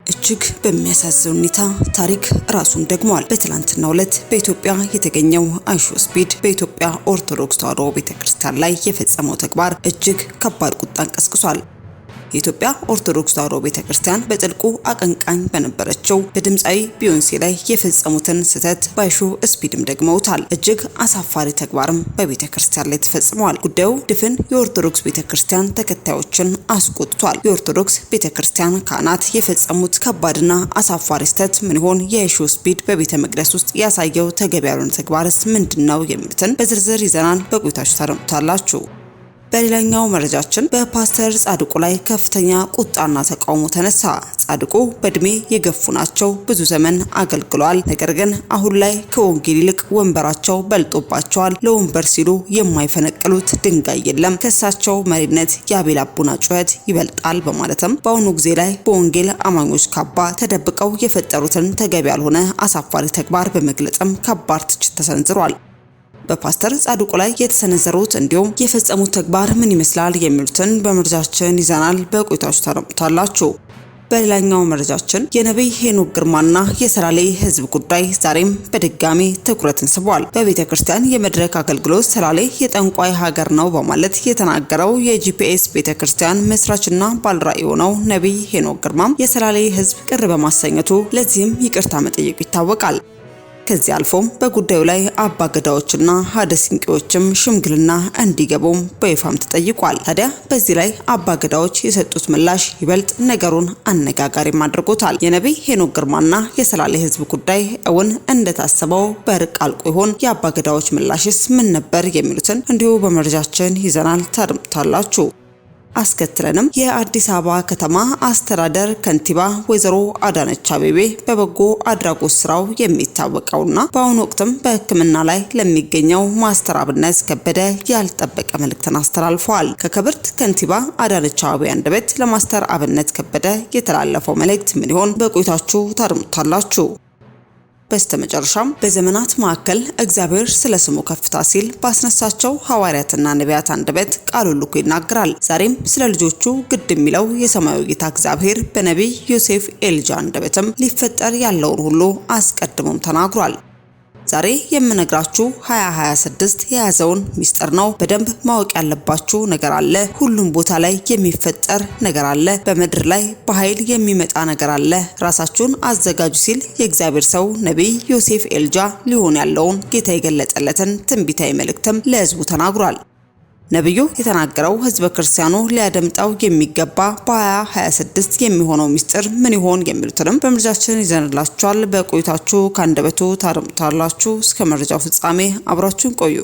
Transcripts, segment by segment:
እጅግ በሚያሳዝን ሁኔታ ታሪክ ራሱን ደግሟል። በትላንትናው ዕለት በኢትዮጵያ የተገኘው አይሾ ስፒድ በኢትዮጵያ ኦርቶዶክስ ተዋሕዶ ቤተክርስቲያን ላይ የፈጸመው ተግባር እጅግ ከባድ ቁጣን ቀስቅሷል። የኢትዮጵያ ኦርቶዶክስ ተዋሕዶ ቤተክርስቲያን በጥልቁ አቀንቃኝ በነበረችው በድምፃዊ ቢዮንሴ ላይ የፈጸሙትን ስህተት በአይሾ ስፒድም ደግመውታል። እጅግ አሳፋሪ ተግባርም በቤተክርስቲያን ላይ ተፈጽሟል። ጉዳዩ ድፍን የኦርቶዶክስ ቤተክርስቲያን ተከታዮችን አስቆጥቷል። የኦርቶዶክስ ቤተክርስቲያን ካህናት የፈጸሙት ከባድና አሳፋሪ ስህተት ምን ይሆን? የአይሾ ስፒድ በቤተ መቅደስ ውስጥ ያሳየው ተገቢ ያልሆነ ተግባርስ ምንድነው? የሚሉትን በዝርዝር ይዘናል። በቆይታችሁ ታደምጡታላችሁ። በሌላኛው መረጃችን በፓስተር ጻድቁ ላይ ከፍተኛ ቁጣና ተቃውሞ ተነሳ። ጻድቁ በእድሜ የገፉ ናቸው፣ ብዙ ዘመን አገልግለዋል። ነገር ግን አሁን ላይ ከወንጌል ይልቅ ወንበራቸው በልጦባቸዋል። ለወንበር ሲሉ የማይፈነቅሉት ድንጋይ የለም። ከሳቸው መሪነት የአቤል አቡና ጩኸት ይበልጣል በማለትም በአሁኑ ጊዜ ላይ በወንጌል አማኞች ካባ ተደብቀው የፈጠሩትን ተገቢ ያልሆነ አሳፋሪ ተግባር በመግለጽም ከባድ ትችት ተሰንዝሯል። በፓስተር ጻድቁ ላይ የተሰነዘሩት እንዲሁም የፈጸሙት ተግባር ምን ይመስላል የሚሉትን በመረጃችን ይዘናል። በቆይታችሁ ታደምጡታላችሁ። በሌላኛው መረጃችን የነብይ ሄኖክ ግርማና የሰላሌ ህዝብ ጉዳይ ዛሬም በድጋሚ ትኩረትን ስቧል። በቤተክርስቲያን የመድረክ አገልግሎት ሰላሌ የጠንቋይ ሀገር ነው በማለት የተናገረው የጂፒኤስ ቤተክርስቲያን መስራችና ባለራዕይ የሆነው ነብይ ሄኖክ ግርማም የሰላሌ ህዝብ ቅር በማሰኘቱ ለዚህም ይቅርታ መጠየቁ ይታወቃል። ከዚህ አልፎም በጉዳዩ ላይ አባገዳዎችና ሀደ ሲንቄዎችም ሽምግልና እንዲገቡም በይፋም ተጠይቋል። ታዲያ በዚህ ላይ አባገዳዎች የሰጡት ምላሽ ይበልጥ ነገሩን አነጋጋሪም አድርጎታል። የነብይ ሄኖክ ግርማና የሰላሌ ህዝብ ጉዳይ እውን እንደታሰበው በእርቅ አልቆ ይሆን? የአባገዳዎች ምላሽስ ምን ነበር? የሚሉትን እንዲሁ በመረጃችን ይዘናል። ታደምጡታላችሁ። አስከትለንም የአዲስ አበባ ከተማ አስተዳደር ከንቲባ ወይዘሮ አዳነች አቤቤ በበጎ አድራጎት ስራው የሚታወቀውና በአሁኑ ወቅትም በሕክምና ላይ ለሚገኘው ማስተር አብነት ከበደ ያልጠበቀ መልእክትን አስተላልፈዋል። ከክብርት ከንቲባ አዳነች አቤቤ አንደበት ለማስተር አብነት ከበደ የተላለፈው መልእክት ምን ይሆን? በቆይታችሁ ታደምጡታላችሁ። በስተመጨረሻም በዘመናት ማዕከል እግዚአብሔር ስለ ስሙ ከፍታ ሲል ባስነሳቸው ሐዋርያትና ነቢያት አንደበት ቃሉን ልኮ ይናገራል። ዛሬም ስለ ልጆቹ ግድ የሚለው የሰማያዊ ጌታ እግዚአብሔር በነቢይ ዮሴፍ ኤልጃ አንደበትም ሊፈጠር ያለውን ሁሉ አስቀድሞም ተናግሯል። ዛሬ የምነግራችሁ 2026 የያዘውን ሚስጥር ነው። በደንብ ማወቅ ያለባችሁ ነገር አለ። ሁሉም ቦታ ላይ የሚፈጠር ነገር አለ። በምድር ላይ በኃይል የሚመጣ ነገር አለ። ራሳችሁን አዘጋጁ ሲል የእግዚአብሔር ሰው ነቢይ ዮሴፍ ኤልጃ ሊሆን ያለውን ጌታ የገለጸለትን ትንቢታዊ መልእክትም ለሕዝቡ ተናግሯል። ነብዩ የተናገረው ህዝበ ክርስቲያኑ ሊያደምጣው የሚገባ በ2026 የሚሆነው ሚስጥር ምን ይሆን? የሚሉትንም በመረጃችን ይዘንላችኋል። በቆይታችሁ ካንደበቱ ታደምጣላችሁ። እስከ መረጃው ፍጻሜ አብራችሁን ቆዩ።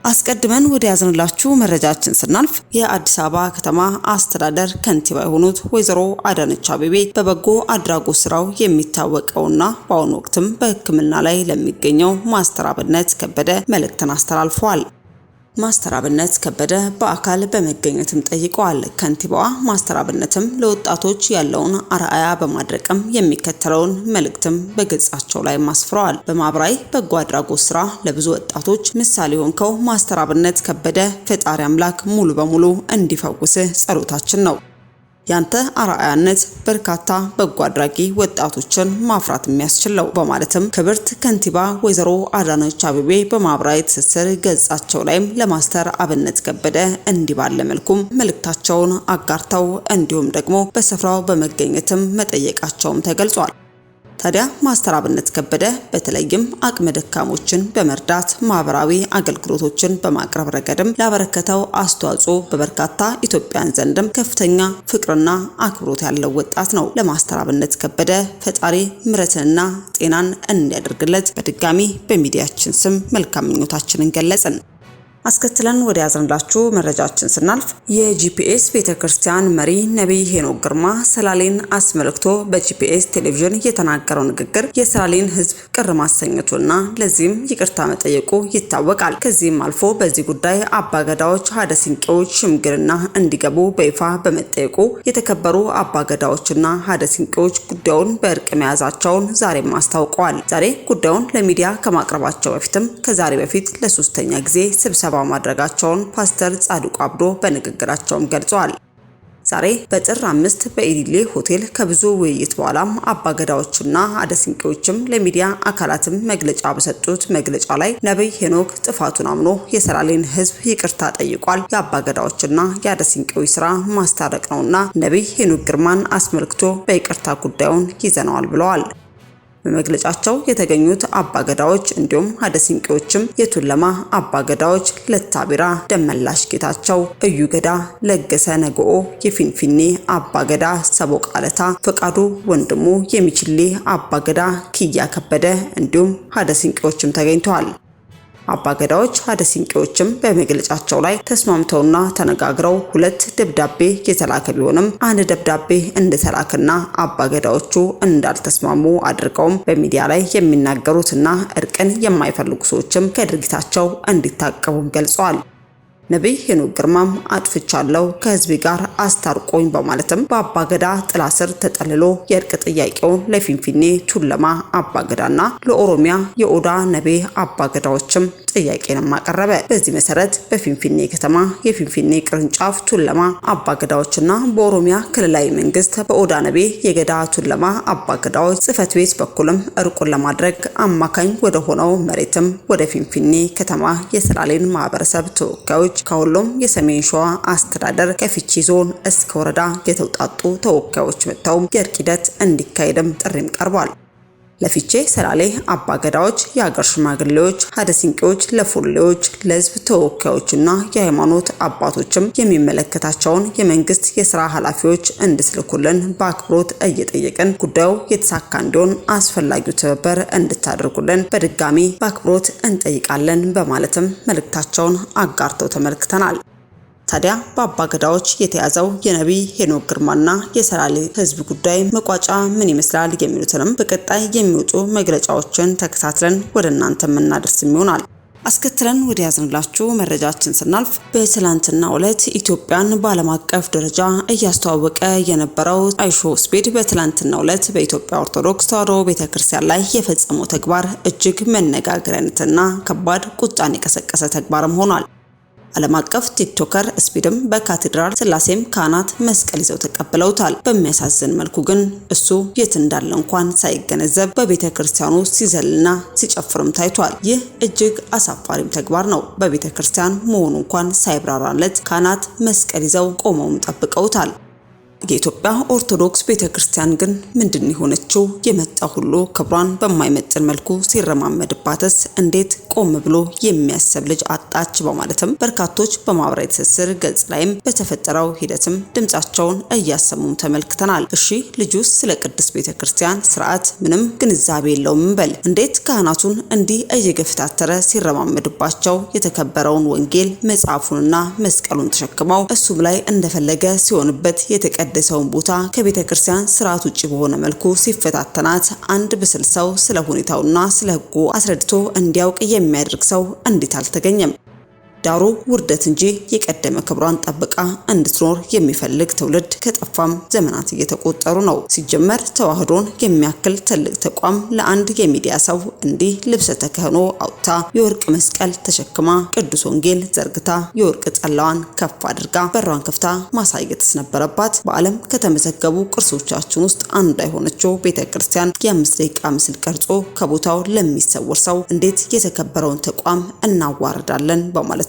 አስቀድመን ወደ ያዝንላችሁ መረጃችን ስናልፍ የአዲስ አበባ ከተማ አስተዳደር ከንቲባ የሆኑት ወይዘሮ አዳነች አቤቤ በበጎ አድራጎት ስራው የሚታወቀውና በአሁኑ ወቅትም በሕክምና ላይ ለሚገኘው ማስተር አብነት ከበደ መልእክትን አስተላልፈዋል። ማስተር አብነት ከበደ በአካል በመገኘትም ጠይቀዋል። ከንቲባዋ ማስተር አብነትም ለወጣቶች ያለውን አርአያ በማድረቅም የሚከተለውን መልእክትም በገጻቸው ላይ ማስፍረዋል። በማህበራዊ በጎ አድራጎት ስራ ለብዙ ወጣቶች ምሳሌ ሆንከው ማስተር አብነት ከበደ ፈጣሪ አምላክ ሙሉ በሙሉ እንዲፈውስህ ጸሎታችን ነው። ያንተ አርአያነት በርካታ በጎ አድራጊ ወጣቶችን ማፍራት የሚያስችለው በማለትም ክብርት ከንቲባ ወይዘሮ አዳነች አቤቤ በማህበራዊ ትስስር ገጻቸው ላይም ለማስተር አብነት ከበደ እንዲህ ባለ መልኩም መልእክታቸውን አጋርተው እንዲሁም ደግሞ በስፍራው በመገኘትም መጠየቃቸውም ተገልጿል። ታዲያ ማስተር አብነት ከበደ በተለይም አቅመ ደካሞችን በመርዳት ማህበራዊ አገልግሎቶችን በማቅረብ ረገድም ላበረከተው አስተዋጽኦ በበርካታ ኢትዮጵያን ዘንድም ከፍተኛ ፍቅርና አክብሮት ያለው ወጣት ነው። ለማስተር አብነት ከበደ ፈጣሪ ምሕረትንና ጤናን እንዲያደርግለት በድጋሚ በሚዲያችን ስም መልካም ምኞታችንን ገለጽን። አስከትለን ወደ ያዝንላችሁ መረጃችን ስናልፍ የጂፒኤስ ቤተክርስቲያን መሪ ነብይ ሄኖክ ግርማ ሰላሌን አስመልክቶ በጂፒኤስ ቴሌቪዥን የተናገረው ንግግር የሰላሌን ሕዝብ ቅር ማሰኘቱና ለዚህም ይቅርታ መጠየቁ ይታወቃል። ከዚህም አልፎ በዚህ ጉዳይ አባገዳዎች ሀደ ሲንቄዎች ሽምግልና እንዲገቡ በይፋ በመጠየቁ የተከበሩ አባገዳዎችና ሀደ ሲንቄዎች ጉዳዩን በእርቅ መያዛቸውን ዛሬም አስታውቀዋል። ዛሬ ጉዳዩን ለሚዲያ ከማቅረባቸው በፊትም ከዛሬ በፊት ለሶስተኛ ጊዜ ስብሰባ ማድረጋቸውን ፓስተር ጻድቁ አብዶ በንግግራቸውም ገልጸዋል። ዛሬ በጥር 5 በኢሊሌ ሆቴል ከብዙ ውይይት በኋላም አባገዳዎችና አደሲንቄዎችም ለሚዲያ አካላትም መግለጫ በሰጡት መግለጫ ላይ ነብይ ሄኖክ ጥፋቱን አምኖ የሰላሌን ሕዝብ ይቅርታ ጠይቋል። የአባገዳዎችና የአደሲንቄዎች ስራ ማስታረቅ ነውና ነብይ ሄኖክ ግርማን አስመልክቶ በይቅርታ ጉዳዩን ይዘነዋል ብለዋል። በመግለጫቸው የተገኙት አባገዳዎች እንዲሁም ሀደሲንቄዎችም የቱለማ አባገዳዎች ለታቢራ ደመላሽ ጌታቸው፣ እዩ ገዳ፣ ለገሰ ነገኦ፣ የፊንፊኔ አባገዳ ሰቦቃለታ ፈቃዱ ወንድሙ፣ የሚችሌ አባገዳ ኪያ ከበደ እንዲሁም ሀደሲንቄዎችም ተገኝተዋል። አባገዳዎች ሀደሲንቄዎችም በመግለጫቸው ላይ ተስማምተውና ተነጋግረው ሁለት ደብዳቤ የተላከ ቢሆንም አንድ ደብዳቤ እንደተላከና አባገዳዎቹ እንዳልተስማሙ አድርገውም በሚዲያ ላይ የሚናገሩትና እርቅን የማይፈልጉ ሰዎችም ከድርጊታቸው እንዲታቀቡም ገልጸዋል። ነብይ ሄኖክ ግርማም አጥፍቻለሁ ከህዝብ ጋር አስታርቆኝ በማለትም በአባገዳ ጥላ ስር ተጠልሎ የእርቅ ጥያቄውን ለፊንፊኔ ቱለማ አባገዳና ለኦሮሚያ የኦዳ ነቤ አባገዳዎችም ጥያቄንም አቀረበ። በዚህ መሰረት በፊንፊኔ ከተማ የፊንፊኔ ቅርንጫፍ ቱለማ አባገዳዎችና በኦሮሚያ ክልላዊ መንግስት በኦዳ ነቤ የገዳ ቱለማ አባገዳዎች ጽህፈት ቤት በኩልም እርቁን ለማድረግ አማካኝ ወደ ሆነው መሬትም ወደ ፊንፊኔ ከተማ የሰላሌን ማህበረሰብ ተወካዮች ከሁሉም የሰሜን ሸዋ አስተዳደር ከፊቺ ዞን እስከ ወረዳ የተውጣጡ ተወካዮች መጥተው የእርቅ ሂደት እንዲካሄድም ጥሪም ቀርቧል። ለፊቼ ሰላሌ አባገዳዎች፣ የአገር ሽማግሌዎች፣ ሀደሲንቄዎች፣ ለፉሌዎች፣ ለህዝብ ተወካዮችና የሃይማኖት አባቶችም የሚመለከታቸውን የመንግስት የስራ ኃላፊዎች እንድትልኩልን በአክብሮት እየጠየቅን ጉዳዩ የተሳካ እንዲሆን አስፈላጊው ትብብር እንድታደርጉልን በድጋሚ በአክብሮት እንጠይቃለን በማለትም መልእክታቸውን አጋርተው ተመልክተናል። ታዲያ በአባገዳዎች የተያዘው የነብይ ሄኖክ ግርማና የሰላሌ ህዝብ ጉዳይ መቋጫ ምን ይመስላል የሚሉትንም በቀጣይ የሚወጡ መግለጫዎችን ተከታትለን ወደ እናንተ የምናደርስ ይሆናል። አስከትለን ወደ ያዝንላችሁ መረጃችን ስናልፍ በትላንትናው ዕለት ኢትዮጵያን በዓለም አቀፍ ደረጃ እያስተዋወቀ የነበረው አይሾ ስፒድ በትላንትናው ዕለት በኢትዮጵያ ኦርቶዶክስ ተዋሕዶ ቤተክርስቲያን ላይ የፈጸመው ተግባር እጅግ መነጋገሪያነትና ከባድ ቁጣን የቀሰቀሰ ተግባርም ሆኗል። ዓለም አቀፍ ቲክቶከር ስፒድም በካቴድራል ስላሴም ካህናት መስቀል ይዘው ተቀብለውታል። በሚያሳዝን መልኩ ግን እሱ የት እንዳለ እንኳን ሳይገነዘብ በቤተ ክርስቲያኑ ሲዘልና ሲጨፍርም ታይቷል። ይህ እጅግ አሳፋሪም ተግባር ነው። በቤተ ክርስቲያን መሆኑ እንኳን ሳይብራራለት ካህናት መስቀል ይዘው ቆመውም ጠብቀውታል። የኢትዮጵያ ኦርቶዶክስ ቤተክርስቲያን ግን ምንድን ሆነችው? የመጣ ሁሉ ክብሯን በማይመጥን መልኩ ሲረማመድባትስ እንዴት ቆም ብሎ የሚያስብ ልጅ አጣች? በማለትም በርካቶች በማህበራዊ ትስስር ገጽ ላይም በተፈጠረው ሂደትም ድምጻቸውን እያሰሙም ተመልክተናል። እሺ ልጁስ ስለ ቅድስት ቤተክርስቲያን ስርዓት ምንም ግንዛቤ የለውም እንበል። እንዴት ካህናቱን እንዲህ እየገፈታተረ ሲረማመድባቸው የተከበረውን ወንጌል መጽሐፉንና መስቀሉን ተሸክመው እሱም ላይ እንደፈለገ ሲሆንበት የተቀደሰውን ቦታ ከቤተ ክርስቲያን ስርዓት ውጪ በሆነ መልኩ ሲፈታተናት አንድ ብስል ሰው ስለ ሁኔታውና ስለ ሕጉ አስረድቶ እንዲያውቅ የሚያደርግ ሰው እንዴት አልተገኘም? ዳሩ ውርደት እንጂ የቀደመ ክብሯን ጠብቃ እንድትኖር የሚፈልግ ትውልድ ከጠፋም ዘመናት እየተቆጠሩ ነው። ሲጀመር ተዋህዶን የሚያክል ትልቅ ተቋም ለአንድ የሚዲያ ሰው እንዲህ ልብሰ ተክህኖ አውጥታ የወርቅ መስቀል ተሸክማ ቅዱስ ወንጌል ዘርግታ የወርቅ ጠላዋን ከፍ አድርጋ በሯን ከፍታ ማሳየትስ ነበረባት? በዓለም ከተመዘገቡ ቅርሶቻችን ውስጥ አንዷ የሆነችው ቤተክርስቲያን የ5 ደቂቃ ምስል ቀርጾ ከቦታው ለሚሰወር ሰው እንዴት የተከበረውን ተቋም እናዋርዳለን? በማለት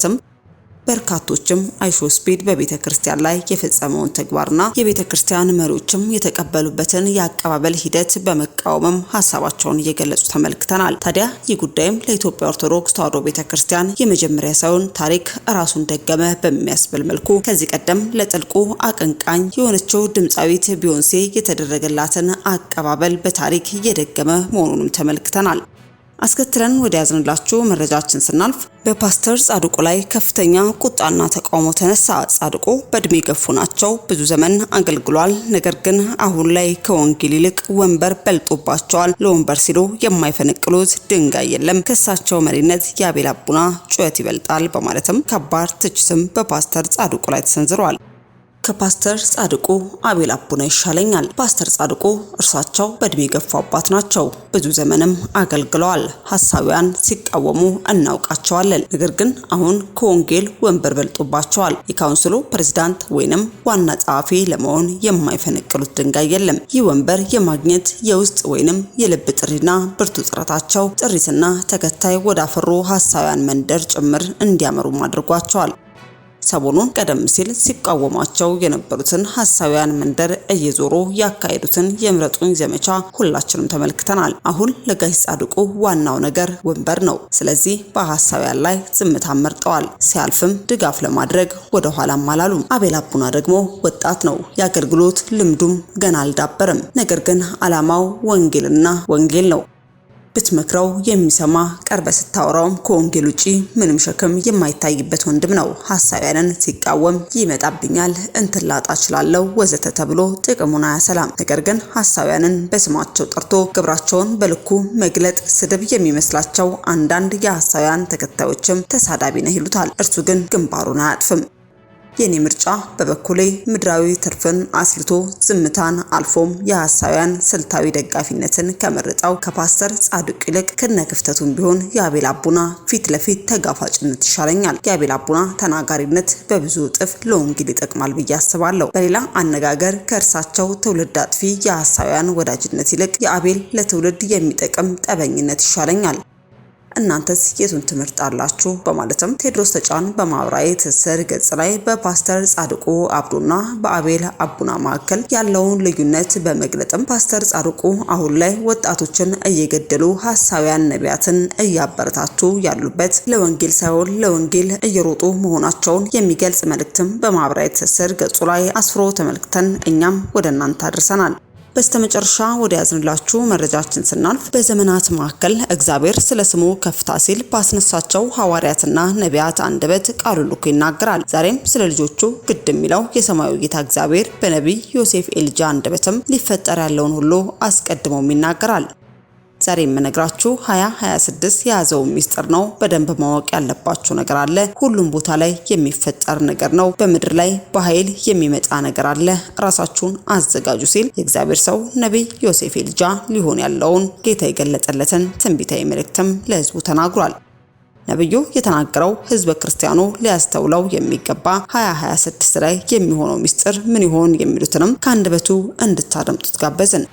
በርካቶችም አይሾ ስፒድ በቤተክርስቲያን ላይ የፈጸመውን ተግባርና የቤተክርስቲያን መሪዎችም የተቀበሉበትን የአቀባበል ሂደት በመቃወምም ሀሳባቸውን እየገለጹ ተመልክተናል። ታዲያ ይህ ጉዳይም ለኢትዮጵያ ኦርቶዶክስ ተዋሕዶ ቤተክርስቲያን የመጀመሪያ ሳይሆን ታሪክ ራሱን ደገመ በሚያስብል መልኩ ከዚህ ቀደም ለጥልቁ አቀንቃኝ የሆነችው ድምፃዊት ቢዮንሴ የተደረገላትን አቀባበል በታሪክ እየደገመ መሆኑንም ተመልክተናል። አስከትለን ወደ ያዝንላችሁ መረጃችን ስናልፍ በፓስተር ጻድቁ ላይ ከፍተኛ ቁጣና ተቃውሞ ተነሳ። ጻድቁ በእድሜ ገፉ ናቸው፣ ብዙ ዘመን አገልግሏል። ነገር ግን አሁን ላይ ከወንጌል ይልቅ ወንበር በልጦባቸዋል። ለወንበር ሲሉ የማይፈነቅሉት ድንጋይ የለም። ከሳቸው መሪነት የአቤል አቡና ጩኸት ይበልጣል በማለትም ከባድ ትችትም በፓስተር ጻድቁ ላይ ተሰንዝሯል። ከፓስተር ጻድቁ አቤል አቡና ይሻለኛል። ፓስተር ጻድቁ እርሳቸው በእድሜ ገፉ አባት ናቸው፣ ብዙ ዘመንም አገልግለዋል። ሐሳዊያን ሲቃወሙ እናውቃቸዋለን። ነገር ግን አሁን ከወንጌል ወንበር በልጦባቸዋል። የካውንስሉ ፕሬዝዳንት ወይንም ዋና ጸሐፊ ለመሆን የማይፈነቅሉት ድንጋይ የለም። ይህ ወንበር የማግኘት የውስጥ ወይንም የልብ ጥሪና ብርቱ ጥረታቸው ጥሪትና ተከታይ ወዳፈሩ ሐሳዊያን መንደር ጭምር እንዲያመሩ አድርጓቸዋል። ሰሞኑን ቀደም ሲል ሲቃወሟቸው የነበሩትን ሐሳዊያን መንደር እየዞሩ ያካሄዱትን የምረጡኝ ዘመቻ ሁላችንም ተመልክተናል። አሁን ለጋሽ ጻድቁ ዋናው ነገር ወንበር ነው። ስለዚህ በሐሳዊያን ላይ ዝምታ መርጠዋል። ሲያልፍም ድጋፍ ለማድረግ ወደ ኋላም አላሉም። አቤል አቡና ደግሞ ወጣት ነው። የአገልግሎት ልምዱም ገና አልዳበረም። ነገር ግን ዓላማው ወንጌልና ወንጌል ነው። ብትመክረው የሚሰማ ቀርበ ስታወራውም ከወንጌል ውጪ ምንም ሸክም የማይታይበት ወንድም ነው። ሐሳዊያንን ሲቃወም ይመጣብኛል፣ እንትላጣ እችላለሁ ወዘተ ተብሎ ጥቅሙን አያሰላም። ነገር ግን ሐሳዊያንን በስማቸው ጠርቶ ግብራቸውን በልኩ መግለጥ ስድብ የሚመስላቸው አንዳንድ የሐሳዊያን ተከታዮችም ተሳዳቢ ነው ይሉታል። እርሱ ግን ግንባሩን አያጥፍም። የኔ ምርጫ በበኩሌ ምድራዊ ትርፍን አስልቶ ዝምታን አልፎም የሐሳዊያን ስልታዊ ደጋፊነትን ከመረጣው ከፓስተር ጻድቁ ይልቅ ከነክፍተቱም ቢሆን የአቤል አቡና ፊት ለፊት ተጋፋጭነት ይሻለኛል። የአቤል አቡና ተናጋሪነት በብዙ እጥፍ ለወንጌል ይጠቅማል ብዬ አስባለሁ። በሌላ አነጋገር ከእርሳቸው ትውልድ አጥፊ የሐሳዊያን ወዳጅነት ይልቅ የአቤል ለትውልድ የሚጠቅም ጠበኝነት ይሻለኛል። እናንተስ የቱን ትመርጣላችሁ? በማለትም ቴዎድሮስ ተጫን በማህበራዊ ትስስር ገጽ ላይ በፓስተር ጻድቁ አብዱና በአቤል አቡና መካከል ያለውን ልዩነት በመግለጥም ፓስተር ጻድቁ አሁን ላይ ወጣቶችን እየገደሉ ሐሳዊያን ነቢያትን እያበረታቱ ያሉበት ለወንጌል ሳይሆን ለወንጌል እየሮጡ መሆናቸውን የሚገልጽ መልእክትም በማህበራዊ ትስስር ገጹ ላይ አስፍሮ ተመልክተን እኛም ወደ እናንተ አድርሰናል። በስተመጨረሻ ወደ ያዝንላችሁ መረጃችን ስናልፍ በዘመናት መካከል እግዚአብሔር ስለ ስሙ ከፍታ ሲል ባስነሳቸው ሐዋርያትና ነቢያት አንደበት ቃሉን ልኮ ይናገራል። ዛሬም ስለ ልጆቹ ግድ የሚለው የሰማዩ ጌታ እግዚአብሔር በነቢይ ዮሴፍ ኤልጃ አንደበትም ሊፈጠር ያለውን ሁሉ አስቀድሞም ይናገራል። ዛሬ የምነግራችሁ 2026 የያዘው ሚስጥር ነው። በደንብ ማወቅ ያለባችሁ ነገር አለ። ሁሉም ቦታ ላይ የሚፈጠር ነገር ነው። በምድር ላይ በኃይል የሚመጣ ነገር አለ። ራሳችሁን አዘጋጁ ሲል የእግዚአብሔር ሰው ነቢይ ዮሴፍ ኤልጃ ሊሆን ያለውን ጌታ የገለጠለትን ትንቢታዊ መልእክትም ለሕዝቡ ተናግሯል። ነብዩ የተናገረው ሕዝበ ክርስቲያኑ ሊያስተውለው የሚገባ 2026 ላይ የሚሆነው ሚስጥር ምን ይሆን የሚሉትንም ከአንደበቱ እንድታደምጡት ጋበዝን።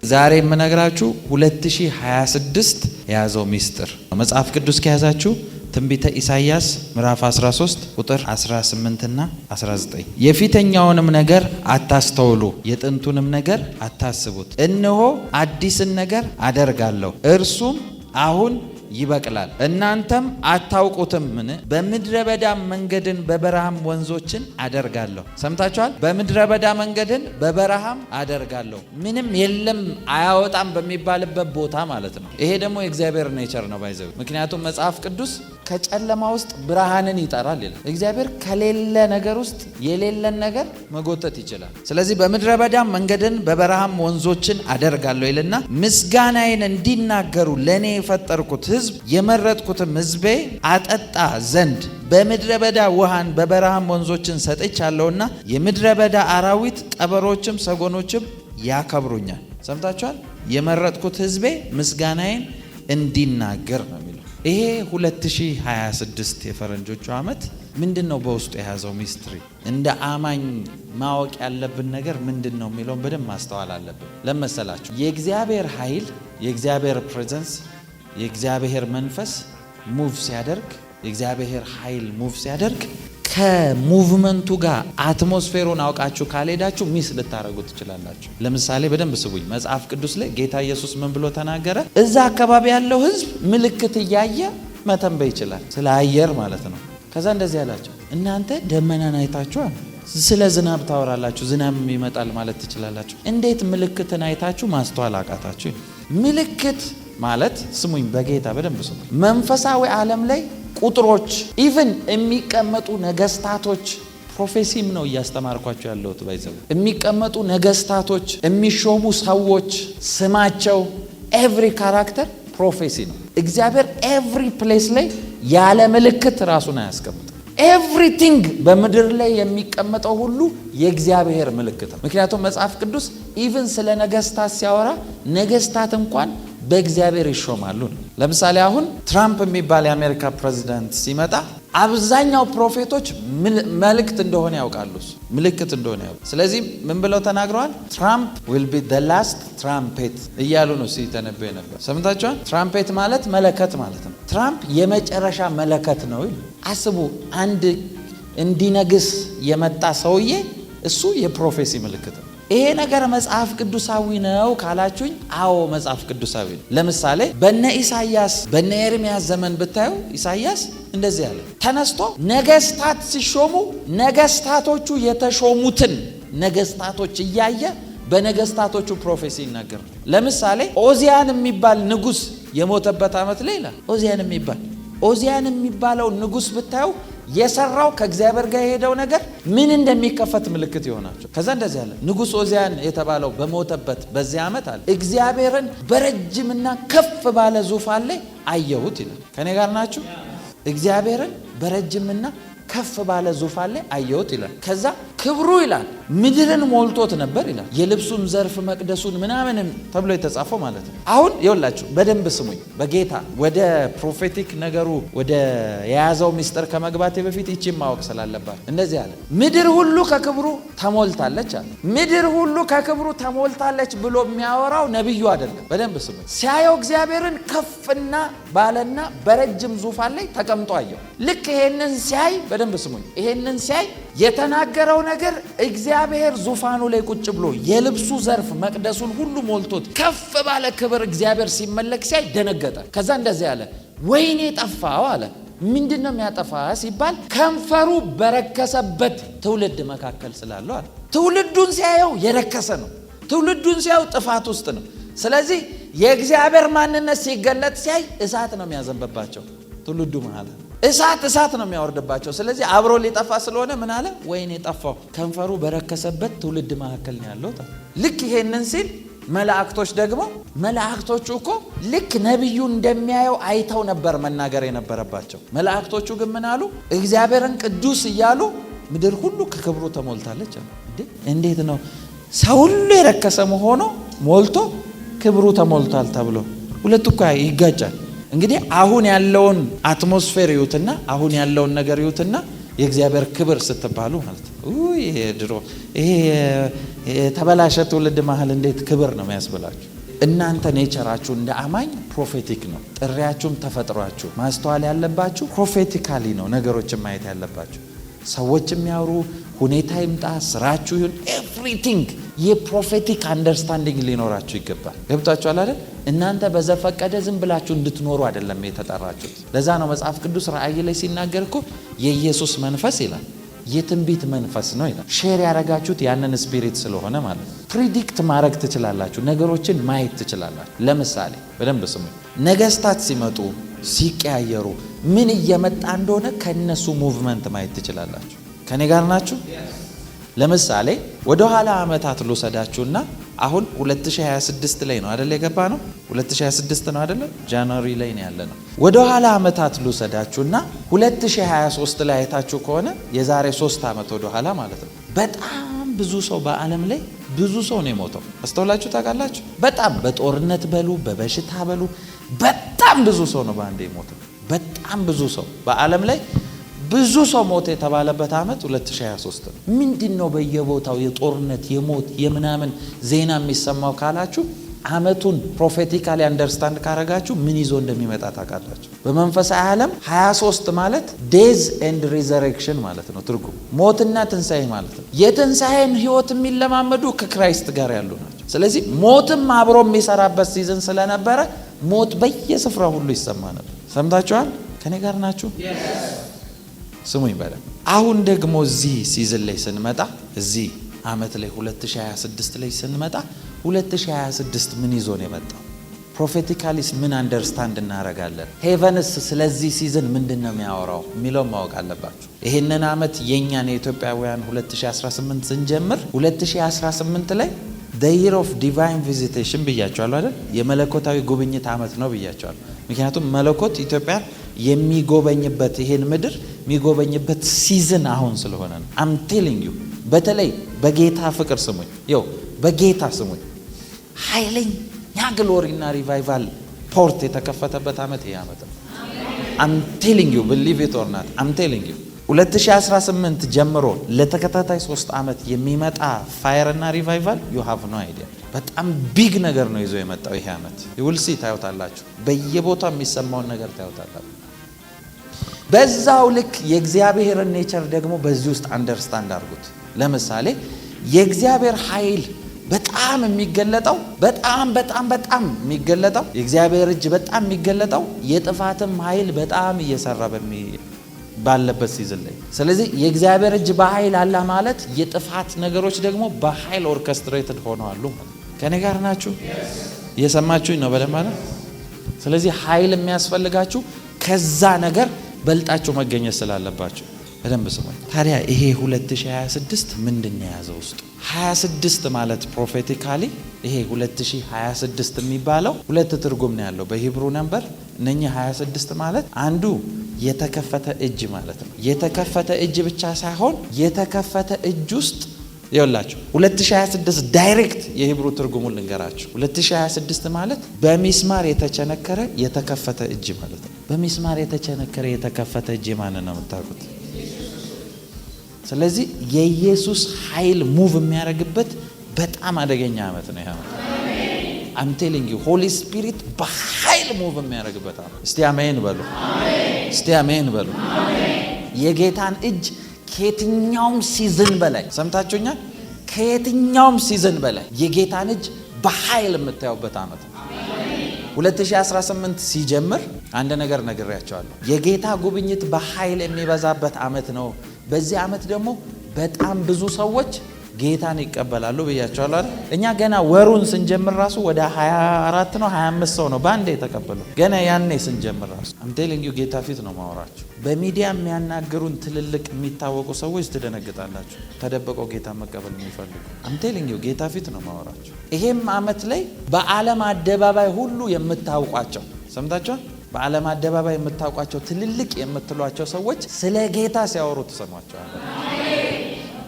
ዛሬ የምነግራችሁ 2026 የያዘው ሚስጥር መጽሐፍ ቅዱስ ከያዛችሁ ትንቢተ ኢሳይያስ ምዕራፍ 13 ቁጥር 18 እና 19 የፊተኛውንም ነገር አታስተውሉ፣ የጥንቱንም ነገር አታስቡት። እነሆ አዲስን ነገር አደርጋለሁ፣ እርሱም አሁን ይበቅላል፣ እናንተም አታውቁትም። ምን በምድረ በዳ መንገድን በበረሃም ወንዞችን አደርጋለሁ። ሰምታችኋል? በምድረ በዳ መንገድን በበረሃም አደርጋለሁ። ምንም የለም አያወጣም በሚባልበት ቦታ ማለት ነው። ይሄ ደግሞ የእግዚአብሔር ኔቸር ነው ባይዘው። ምክንያቱም መጽሐፍ ቅዱስ ከጨለማ ውስጥ ብርሃንን ይጠራል ይላል። እግዚአብሔር ከሌለ ነገር ውስጥ የሌለን ነገር መጎተት ይችላል። ስለዚህ በምድረ በዳ መንገድን በበረሃም ወንዞችን አደርጋለሁ ይልና ምስጋናዬን እንዲናገሩ ለኔ የፈጠርኩት ሕዝብ የመረጥኩትም ሕዝቤ አጠጣ ዘንድ በምድረ በዳ ውሃን በበረሃም ወንዞችን ሰጥቻለሁና የምድረ በዳ አራዊት ቀበሮችም ሰጎኖችም ያከብሩኛል። ሰምታችኋል? የመረጥኩት ሕዝቤ ምስጋናዬን እንዲናገር ነው የሚለው። ይሄ 2026 የፈረንጆቹ ዓመት ምንድነው በውስጡ የያዘው ሚስትሪ? እንደ አማኝ ማወቅ ያለብን ነገር ምንድነው የሚለውን በደንብ ማስተዋል አለብን። ለመሰላችሁ የእግዚአብሔር ኃይል፣ የእግዚአብሔር ፕሬዘንስ፣ የእግዚአብሔር መንፈስ ሙቭ ሲያደርግ፣ የእግዚአብሔር ኃይል ሙቭ ሲያደርግ ከሙቭመንቱ ጋር አትሞስፌሩን አውቃችሁ ካልሄዳችሁ ሚስ ልታረጉ ትችላላችሁ። ለምሳሌ በደንብ ስቡኝ። መጽሐፍ ቅዱስ ላይ ጌታ ኢየሱስ ምን ብሎ ተናገረ? እዛ አካባቢ ያለው ሕዝብ ምልክት እያየ መተንበይ ይችላል፣ ስለ አየር ማለት ነው። ከዛ እንደዚህ ያላቸው እናንተ ደመናን አይታችኋል፣ ስለ ዝናብ ታወራላችሁ፣ ዝናብ ይመጣል ማለት ትችላላችሁ። እንዴት ምልክትን አይታችሁ ማስተዋል አቃታችሁ? ምልክት ማለት ስሙኝ በጌታ በደንብ ስሙኝ። መንፈሳዊ ዓለም ላይ ቁጥሮች ኢቭን የሚቀመጡ ነገስታቶች ፕሮፌሲም ነው እያስተማርኳቸው ያለሁት ባይዘው የሚቀመጡ ነገስታቶች የሚሾሙ ሰዎች ስማቸው ኤቭሪ ካራክተር ፕሮፌሲ ነው። እግዚአብሔር ኤቭሪ ፕሌስ ላይ ያለ ምልክት ራሱን አያስቀምጥም። ኤቭሪቲንግ በምድር ላይ የሚቀመጠው ሁሉ የእግዚአብሔር ምልክት ነው። ምክንያቱም መጽሐፍ ቅዱስ ኢቭን ስለ ነገስታት ሲያወራ ነገስታት እንኳን በእግዚአብሔር ይሾማሉ። ለምሳሌ አሁን ትራምፕ የሚባል የአሜሪካ ፕሬዚዳንት ሲመጣ አብዛኛው ፕሮፌቶች መልእክት እንደሆነ ያውቃሉ፣ ምልክት እንደሆነ ያውቃሉ። ስለዚህ ምን ብለው ተናግረዋል? ትራምፕ will be the last trumpet እያሉ ነው ሲተነበዩ ነበር። ሰምታችኋል? ትራምፔት ማለት መለከት ማለት ነው። ትራምፕ የመጨረሻ መለከት ነው ይሉ። አስቡ፣ አንድ እንዲነግስ የመጣ ሰውዬ እሱ የፕሮፌሲ ምልክት ነው። ይሄ ነገር መጽሐፍ ቅዱሳዊ ነው ካላችሁኝ፣ አዎ መጽሐፍ ቅዱሳዊ ነው። ለምሳሌ በነ ኢሳይያስ በነ ኤርሚያስ ዘመን ብታዩ ኢሳይያስ እንደዚህ ያለ ተነስቶ ነገስታት ሲሾሙ ነገስታቶቹ የተሾሙትን ነገስታቶች እያየ በነገስታቶቹ ፕሮፌሲ ይናገር። ለምሳሌ ኦዚያን የሚባል ንጉስ የሞተበት ዓመት ላይ ይላል። ኦዚያን የሚባለው ንጉስ ብታዩ የሰራው ከእግዚአብሔር ጋር የሄደው ነገር ምን እንደሚከፈት ምልክት ይሆናቸው። ከዛ እንደዚህ ያለ ንጉስ ኦዚያን የተባለው በሞተበት በዚያ ዓመት አለ እግዚአብሔርን በረጅምና ከፍ ባለ ዙፋን ላይ አየሁት ይላል። ከኔ ጋር ናችሁ? እግዚአብሔርን በረጅምና ከፍ ባለ ዙፋን ላይ አየሁት ይላል። ከዛ ክብሩ ይላል ምድርን ሞልቶት ነበር ይላል። የልብሱን ዘርፍ መቅደሱን ምናምንም ተብሎ የተጻፈው ማለት ነው። አሁን ይኸውላችሁ በደንብ ስሙኝ በጌታ ወደ ፕሮፌቲክ ነገሩ ወደ የያዘው ሚስጥር ከመግባቴ በፊት ይቺን ማወቅ ስላለባት እንደዚህ አለ። ምድር ሁሉ ከክብሩ ተሞልታለች አለ። ምድር ሁሉ ከክብሩ ተሞልታለች ብሎ የሚያወራው ነብዩ አይደለም። በደንብ ስሙኝ። ሲያየው እግዚአብሔርን ከፍና ባለና በረጅም ዙፋን ላይ ተቀምጦ አየው። ልክ ይሄንን ሲያይ በደንብ ስሙኝ፣ ይሄንን ሲያይ የተናገረው ነገር እግዚአብሔር ዙፋኑ ላይ ቁጭ ብሎ የልብሱ ዘርፍ መቅደሱን ሁሉ ሞልቶት ከፍ ባለ ክብር እግዚአብሔር ሲመለክ ሲያይ ደነገጠ። ከዛ እንደዚህ አለ፣ ወይኔ ጠፋው አለ። ምንድነው የሚያጠፋ ሲባል ከንፈሩ በረከሰበት ትውልድ መካከል ስላለው አለ። ትውልዱን ሲያየው የረከሰ ነው። ትውልዱን ሲያየው ጥፋት ውስጥ ነው። ስለዚህ የእግዚአብሔር ማንነት ሲገለጥ ሲያይ እሳት ነው የሚያዘንበባቸው። ትውልዱ ማለት እሳት ነው የሚያወርድባቸው። ስለዚህ አብሮ ሊጠፋ ስለሆነ ምን አለ? ወይኔ ጠፋው፣ ከንፈሩ በረከሰበት ትውልድ መካከል ነው ያለው። ልክ ይሄንን ሲል መላእክቶቹ እኮ ልክ ነብዩ እንደሚያየው አይተው ነበር መናገር የነበረባቸው። መላእክቶቹ ግን ምን አሉ? እግዚአብሔርን ቅዱስ እያሉ ምድር ሁሉ ከክብሩ ተሞልታለች አሉ። እንዴት ነው ሰው ሁሉ የረከሰ ሆኖ ሞልቶ ክብሩ ተሞልቷል ተብሎ? ሁለቱ እኮ ይጋጫል። እንግዲህ አሁን ያለውን አትሞስፌር ይዩትና አሁን ያለውን ነገር ይዩትና የእግዚአብሔር ክብር ስትባሉ ማለት ነው። ይሄ ድሮ ይሄ የተበላሸ ትውልድ መሀል እንዴት ክብር ነው የሚያስብላችሁ? እናንተ ኔቸራችሁ እንደ አማኝ ፕሮፌቲክ ነው። ጥሪያችሁም ተፈጥሯችሁ ማስተዋል ያለባችሁ ፕሮፌቲካሊ ነው ነገሮችን ማየት ያለባችሁ። ሰዎች የሚያወሩ ሁኔታ ይምጣ ስራችሁ ይሁን ኤቭሪቲንግ የፕሮፌቲክ አንደርስታንዲንግ ሊኖራችሁ ይገባል። ገብታችኋል አይደል? እናንተ በዘፈቀደ ዝም ብላችሁ እንድትኖሩ አይደለም የተጠራችሁት። ለዛ ነው መጽሐፍ ቅዱስ ራእይ ላይ ሲናገር እኮ የኢየሱስ መንፈስ ይላል የትንቢት መንፈስ ነው ይላል። ሼር ያደረጋችሁት ያንን ስፒሪት ስለሆነ ማለት ነው። ፕሪዲክት ማድረግ ትችላላችሁ፣ ነገሮችን ማየት ትችላላችሁ። ለምሳሌ በደንብ ስሙ፣ ነገስታት ሲመጡ ሲቀያየሩ ምን እየመጣ እንደሆነ ከነሱ ሙቭመንት ማየት ትችላላችሁ። ከኔ ጋር ናችሁ? ለምሳሌ ወደ ኋላ አመታት ልወሰዳችሁና አሁን 2026 ላይ ነው አይደል የገባ ነው? 2026 ነው አይደል? ጃንዋሪ ላይ ነው ያለ ነው። ወደ ኋላ አመታት ልወሰዳችሁና 2023 ላይ አይታችሁ ከሆነ የዛሬ 3 አመት ወደ ኋላ ማለት ነው በጣም ብዙ ሰው በአለም ላይ ብዙ ሰው ነው የሞተው። አስተውላችሁ ታውቃላችሁ? በጣም በጦርነት በሉ በበሽታ በሉ በጣም ብዙ ሰው ነው በአንዴ የሞተው። በጣም ብዙ ሰው በአለም ላይ ብዙ ሰው ሞተ የተባለበት አመት 2023 ነው። ምንድነው በየቦታው የጦርነት የሞት የምናምን ዜና የሚሰማው ካላችሁ አመቱን ፕሮፌቲካሊ አንደርስታንድ ካረጋችሁ ምን ይዞ እንደሚመጣ ታውቃላችሁ። በመንፈሳዊ ዓለም 23 ማለት ዴዝ ኤንድ ሪዘሬክሽን ማለት ነው። ትርጉም ሞትና ትንሳኤ ማለት ነው። የትንሳኤን ህይወት የሚለማመዱ ከክራይስት ጋር ያሉ ናቸው። ስለዚህ ሞትም አብሮ የሚሰራበት ሲዝን ስለነበረ ሞት በየስፍራው ሁሉ ይሰማ ነበር። ሰምታችኋል? ከኔ ጋር ናችሁ? ስሙኝ በደንብ። አሁን ደግሞ እዚህ ሲዝን ላይ ስንመጣ እዚህ አመት ላይ 2026 ላይ ስንመጣ 2026 ምን ይዞ ነው የመጣው? ፕሮፌቲካሊስ ምን አንደርስታንድ እናደርጋለን? ሄቨንስ ስለዚህ ሲዝን ምንድነው የሚያወራው የሚለው ማወቅ አለባችሁ። ይሄንን አመት የኛን የኢትዮጵያውያን 2018 ስንጀምር 2018 ላይ the year of divine visitation ብያቸዋለሁ አይደል? የመለኮታዊ ጉብኝት አመት ነው ብያቸዋለሁ። ምክንያቱም መለኮት ኢትዮጵያን የሚጎበኝበት ይሄን ምድር የሚጎበኝበት ሲዝን አሁን ስለሆነ ነው። I'm telling you በተለይ በጌታ ፍቅር ስሙኝ፣ በጌታ ስሙኝ። ኃይለኛ ግሎሪና ሪቫይቫል ፖርት የተከፈተበት አመት ይሄ አመት ነው። I'm telling you believe it or not I'm telling you 2018 ጀምሮ ለተከታታይ 3 አመት የሚመጣ ፋየር እና ሪቫይቫል you have no idea። በጣም ቢግ ነገር ነው ይዞ የመጣው ይሄ አመት። you will see ታዩታላችሁ። በየቦታው የሚሰማውን ነገር ታዩታላችሁ። በዛው ልክ የእግዚአብሔርን ኔቸር ደግሞ በዚህ ውስጥ አንደርስታንድ አድርጉት። ለምሳሌ የእግዚአብሔር ኃይል በጣም የሚገለጠው በጣም የሚገለጠው የእግዚአብሔር እጅ በጣም የሚገለጠው የጥፋትም ኃይል በጣም እየሰራ ባለበት ሲዝን ላይ። ስለዚህ የእግዚአብሔር እጅ በኃይል አለ ማለት የጥፋት ነገሮች ደግሞ በኃይል ኦርኬስትሬትድ ሆነዋል ማለት። ከኔ ጋር ናችሁ? እየሰማችሁኝ ነው በደንብ ማለት። ስለዚህ ኃይል የሚያስፈልጋችሁ ከዛ ነገር በልጣችሁ መገኘት ስላለባችሁ በደንብ ስሙኝ። ታዲያ ይሄ 2026 ምንድነው የያዘው ውስጡ? 26 ማለት ፕሮፌቲካሊ ይሄ 2026 የሚባለው ሁለት ትርጉም ነው ያለው በሂብሩ ነምበር። እነኚህ 26 ማለት አንዱ የተከፈተ እጅ ማለት ነው። የተከፈተ እጅ ብቻ ሳይሆን የተከፈተ እጅ ውስጥ ይኸውላችሁ 2026 ዳይሬክት የሂብሩ ትርጉሙን ልንገራችሁ። 2026 ማለት በሚስማር የተቸነከረ የተከፈተ እጅ ማለት ነው። በሚስማር የተቸነከረ የተከፈተ እጅ ማንን ነው የምታውቁት? ስለዚህ የኢየሱስ ኃይል ሙቭ የሚያደርግበት በጣም አደገኛ አመት ነው ይሄ። I'm telling you Holy Spirit በኃይል ሙቭ የሚያደርግበት አመት። እስቲ አሜን በሉ። እስቲ አሜን በሉ። የጌታን እጅ ከየትኛውም ሲዝን በላይ ሰምታችሁኛል? ከየትኛውም ሲዝን በላይ የጌታን እጅ በኃይል የምታዩበት አመት ነው። 2018 ሲጀምር አንድ ነገር ነግሬያቸዋለሁ። የጌታ ጉብኝት በኃይል የሚበዛበት አመት ነው። በዚህ አመት ደግሞ በጣም ብዙ ሰዎች ጌታን ይቀበላሉ ብያቸዋለሁ አይደል? እኛ ገና ወሩን ስንጀምር ራሱ ወደ 24 ነው 25 ሰው ነው ባንዴ የተቀበለው። ገና ያኔ ስንጀምር ራሱ I'm telling you ጌታ ፊት ነው ማወራችሁ። በሚዲያ የሚያናገሩን ትልልቅ የሚታወቁ ሰዎች ትደነግጣላችሁ። ተደብቀው ጌታ መቀበል የሚፈልጉ I'm telling you ጌታ ፊት ነው ማወራችሁ። ይሄም አመት ላይ በዓለም አደባባይ ሁሉ የምታውቋቸው ሰምታችኋል? በዓለም አደባባይ የምታውቋቸው ትልልቅ የምትሏቸው ሰዎች ስለ ጌታ ሲያወሩ ተሰማቸዋል።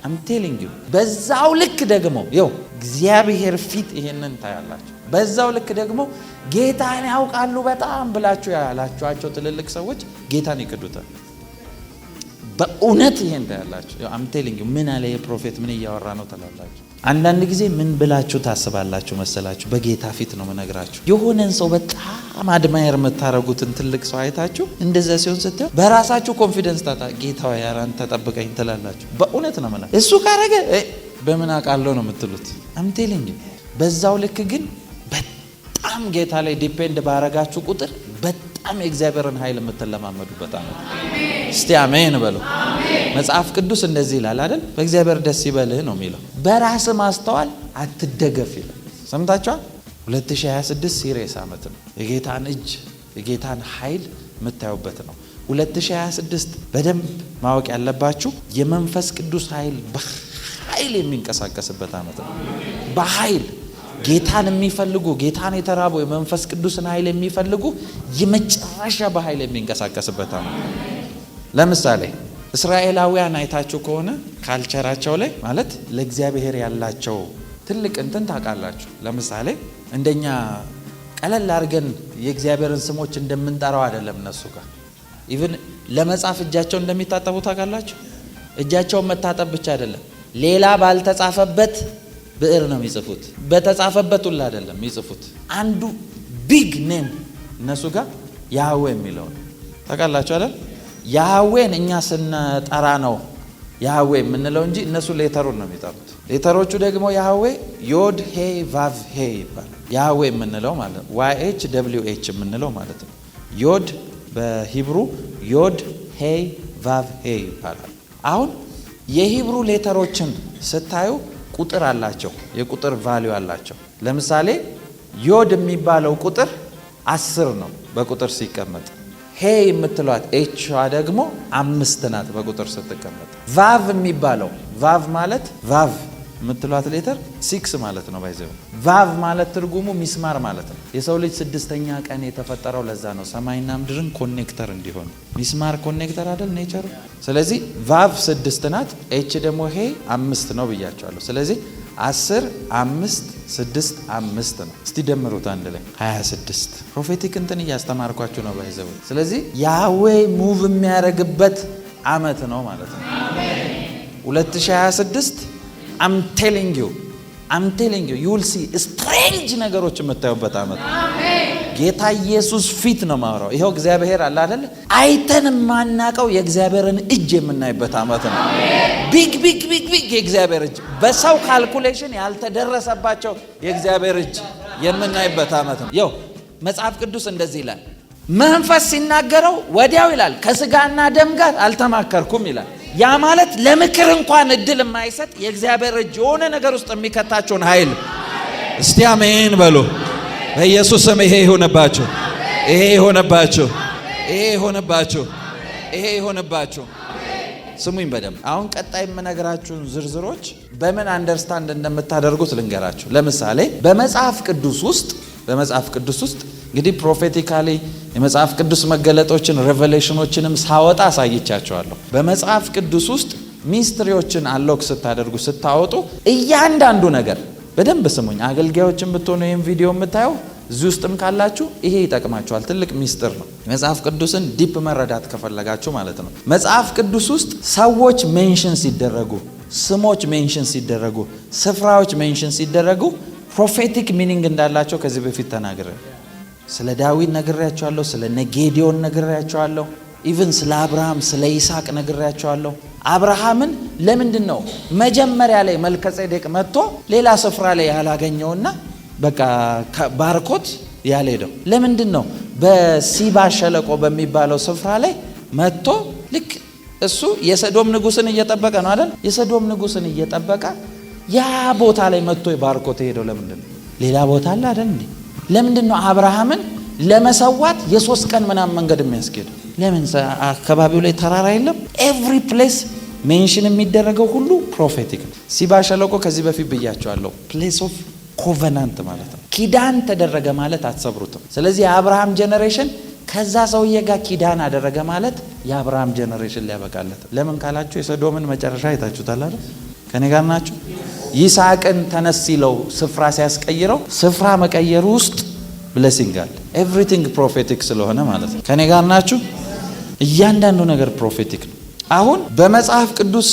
I'm telling you በዛው ልክ ደግሞ እግዚአብሔር ፊት ይሄንን ታያላችሁ። በዛው ልክ ደግሞ ጌታን ያውቃሉ በጣም ብላችሁ ያላችኋቸው ትልልቅ ሰዎች ጌታን ይክዱታል። በእውነት ይሄን ታያላችሁ። I'm telling you ምን አለ የፕሮፌት ምን እያወራ ነው ተላላችሁ። አንዳንድ ጊዜ ምን ብላችሁ ታስባላችሁ መሰላችሁ? በጌታ ፊት ነው መነግራችሁ። የሆነን ሰው በጣም አድማየር የምታረጉትን ትልቅ ሰው አይታችሁ እንደዛ ሲሆን ስትዩ በራሳችሁ ኮንፊደንስ ታታ ጌታው ያራን ተጠብቀኝ ትላላችሁ። በእውነት ነው ማለት እሱ ካረገ በምን አቃለው ነው የምትሉት። I'm telling you በዛው ልክ ግን በጣም ጌታ ላይ ዲፔንድ ባረጋችሁ ቁጥር በጣም የእግዚአብሔርን ኃይል የምትለማመዱበት አመት። እስቲ አሜን በሉ። መጽሐፍ ቅዱስ እንደዚህ ይላል አይደል? በእግዚአብሔር ደስ ይበልህ ነው የሚለው። በራስ ማስተዋል አትደገፍ ይላል። ሰምታችኋል? 2026 ሲሪየስ አመት ነው። የጌታን እጅ የጌታን ኃይል የምታዩበት ነው። 2026 በደንብ ማወቅ ያለባችሁ የመንፈስ ቅዱስ ኃይል በኃይል የሚንቀሳቀስበት አመት ነው። በኃይል ጌታን የሚፈልጉ ጌታን የተራቡ የመንፈስ ቅዱስን ኃይል የሚፈልጉ የመጨረሻ በኃይል የሚንቀሳቀስበት አመት ነው። ለምሳሌ እስራኤላውያን አይታችሁ ከሆነ ካልቸራቸው ላይ ማለት ለእግዚአብሔር ያላቸው ትልቅ እንትን ታውቃላችሁ። ለምሳሌ እንደኛ ቀለል አድርገን የእግዚአብሔርን ስሞች እንደምንጠራው አይደለም። እነሱ ጋር ኢቭን ለመጻፍ እጃቸው እንደሚታጠቡ ታውቃላችሁ። እጃቸውን መታጠብ ብቻ አይደለም፣ ሌላ ባልተጻፈበት ብዕር ነው የሚጽፉት። በተጻፈበት ሁሉ አይደለም የሚጽፉት። አንዱ ቢግ ኔም እነሱ ጋር ያህዌ የሚለው ታውቃላችሁ አይደል? ያህዌን እኛ ስንጠራ ነው ያህዌ የምንለው እንጂ እነሱ ሌተሩን ነው የሚጠሩት። ሌተሮቹ ደግሞ ያህዌ ዮድ ሄ ቫቭ ሄ ይባላል። ያህዌ የምንለው ማለት YHWH የምንለው ማለት ነው። ዮድ በሂብሩ ዮድ ሄ ቫቭ ሄ ይባላል። አሁን የሂብሩ ሌተሮችን ስታዩ ቁጥር አላቸው፣ የቁጥር ቫልዩ አላቸው። ለምሳሌ ዮድ የሚባለው ቁጥር 10 ነው በቁጥር ሲቀመጥ። ሄ የምትሏት ኤችዋ ደግሞ 5 ናት በቁጥር ስትቀመጥ። ቫቭ የሚባለው ቫቭ ማለት ቫቭ የምትሏት ሌተር 6 ማለት ነው። ባይዘው ቫቭ ማለት ትርጉሙ ሚስማር ማለት ነው። የሰው ልጅ 6ኛ ቀን የተፈጠረው ለዛ ነው፣ ሰማይና ምድርን ኮኔክተር እንዲሆን። ሚስማር ኮኔክተር አይደል ኔቸሩ። ስለዚህ ቫቭ 6 ናት፣ ኤች ደግሞ ሄ 5 ነው ብያቸዋለሁ። ስለዚህ 10 5 6 5 ነው። እስቲ ደምሩት አንድ ላይ 26። ፕሮፌቲክ እንትን እያስተማርኳችሁ ነው ባይዘው። ስለዚህ ያህዌ ሙቭ የሚያደርግበት አመት ነው ማለት ነው 2026። I'm telling you you will see strange ነገሮች የምታዩበት አመት ነው። ጌታ ኢየሱስ ፊት ነው ማወራው። ይሄው እግዚአብሔር አለ አይደል? አይተን ማናቀው የእግዚአብሔርን እጅ የምናይበት አመት ነው። ቢግ የእግዚአብሔር እጅ፣ በሰው ካልኩሌሽን ያልተደረሰባቸው የእግዚአብሔር እጅ የምናይበት አመት ነው። ይኸው መጽሐፍ ቅዱስ እንደዚህ ይላል። መንፈስ ሲናገረው ወዲያው ይላል ከስጋና ደም ጋር አልተማከርኩም ይላል። ያ ማለት ለምክር እንኳን እድል የማይሰጥ የእግዚአብሔር እጅ የሆነ ነገር ውስጥ የሚከታችሁን ኃይል እስቲ አሜን በሉ። በኢየሱስ ስም ይሄ ይሆነባችሁ፣ ይሄ ይሆነባችሁ፣ ይሄ ይሆነባችሁ፣ ይሄ ይሆነባችሁ። ስሙኝ በደንብ። አሁን ቀጣይ የምነግራችሁን ዝርዝሮች በምን አንደርስታንድ እንደምታደርጉት ልንገራችሁ። ለምሳሌ በመጽሐፍ ቅዱስ ውስጥ እንግዲህ ፕሮፌቲካሊ የመጽሐፍ ቅዱስ መገለጦችን ሬቨሌሽኖችንም ሳወጣ አሳይቻቸዋለሁ። በመጽሐፍ ቅዱስ ውስጥ ሚስትሪዎችን አሎክ ስታደርጉ ስታወጡ እያንዳንዱ ነገር በደንብ ስሙኝ። አገልጋዮችን ብትሆኑ ይህን ቪዲዮ የምታየው እዚህ ውስጥም ካላችሁ ይሄ ይጠቅማችኋል። ትልቅ ሚስጥር ነው። መጽሐፍ ቅዱስን ዲፕ መረዳት ከፈለጋችሁ ማለት ነው። መጽሐፍ ቅዱስ ውስጥ ሰዎች ሜንሽን ሲደረጉ፣ ስሞች ሜንሽን ሲደረጉ፣ ስፍራዎች ሜንሽን ሲደረጉ ፕሮፌቲክ ሚኒንግ እንዳላቸው ከዚህ በፊት ተናግሬ ስለ ዳዊት ነግሬያቸዋለሁ። ስለ ጌዲዮን ነግሬያቸዋለሁ። ኢቭን ስለ አብርሃም፣ ስለ ይስሐቅ ነግሬያቸዋለሁ። አብርሃምን ለምንድን ነው መጀመሪያ ላይ መልከጼዴቅ መጥቶ ሌላ ስፍራ ላይ ያላገኘውና በቃ ባርኮት ያልሄደው? ለምንድን ነው በሲባ ሸለቆ በሚባለው ስፍራ ላይ መጥቶ ልክ እሱ የሰዶም ንጉስን እየጠበቀ ነው አይደል? የሰዶም ንጉስን እየጠበቀ ያ ቦታ ላይ መጥቶ ባርኮት ሄደው? ለምንድን ነው? ሌላ ቦታ አለ አይደል እንዴ? ለምንድን ነው አብርሃምን ለመሰዋት የ3 ቀን ምናምን መንገድ የሚያስኬደው? ለምን? አካባቢው ላይ ተራራ የለም? ኤቭሪ ፕሌስ ሜንሽን የሚደረገው ሁሉ ፕሮፌቲክ ነው። ሲባ ሸለቆ ከዚህ በፊት ብያቸዋለሁ፣ ፕሌስ ኦፍ ኮቨናንት ማለት ነው። ኪዳን ተደረገ ማለት አትሰብሩትም። ስለዚህ የአብርሃም ጄኔሬሽን ከዛ ሰውዬ ጋር ኪዳን አደረገ ማለት የአብርሃም ጄኔሬሽን ሊያበቃለት። ለምን ካላችሁ የሰዶምን መጨረሻ አይታችሁታል አይደል? ከኔ ጋር ናችሁ? ይስሐቅን ተነስ ሲለው ስፍራ ሲያስቀይረው ስፍራ መቀየሩ ውስጥ ብሌሲንግ አለ። ኤቭሪቲንግ ፕሮፌቲክ ስለሆነ ማለት ነው። ከኔ ጋር ናችሁ? እያንዳንዱ ነገር ፕሮፌቲክ ነው። አሁን በመጽሐፍ ቅዱስ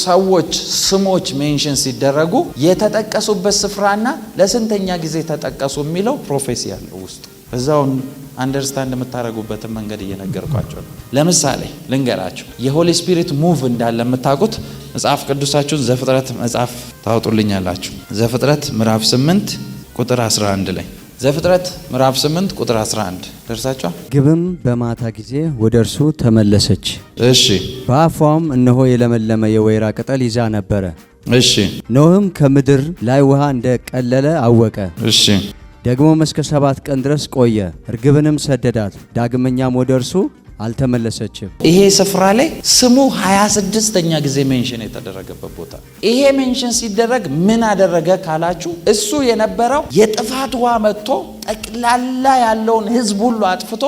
ሰዎች ስሞች ሜንሽን ሲደረጉ የተጠቀሱበት ስፍራና ለስንተኛ ጊዜ ተጠቀሱ የሚለው ፕሮፌሲ ያለው ውስጥ እዛውን አንደርስታንድ የምታደርጉበትን መንገድ እየነገርኳቸው ነው። ለምሳሌ ልንገራችሁ። የሆሊ ስፒሪት ሙቭ እንዳለ የምታውቁት መጽሐፍ ቅዱሳችሁን ዘፍጥረት መጽሐፍ ታወጡልኛላችሁ። ዘፍጥረት ምዕራፍ 8 ቁጥር 11 ላይ ዘፍጥረት ምዕራፍ 8 ቁጥር 11 ደርሳችኋል? ግብም በማታ ጊዜ ወደ እርሱ ተመለሰች። እሺ። በአፏም እነሆ የለመለመ የወይራ ቅጠል ይዛ ነበረ። እሺ። ኖህም ከምድር ላይ ውሃ እንደቀለለ አወቀ። እሺ። ደግሞም እስከ 7 ቀን ድረስ ቆየ። እርግብንም ሰደዳት፣ ዳግመኛም ወደ እርሱ አልተመለሰችም። ይሄ ስፍራ ላይ ስሙ 26ኛ ጊዜ ሜንሽን የተደረገበት ቦታ። ይሄ ሜንሽን ሲደረግ ምን አደረገ ካላችሁ እሱ የነበረው የጥፋት ውሃ መጥቶ ጠቅላላ ያለውን ሕዝብ ሁሉ አጥፍቶ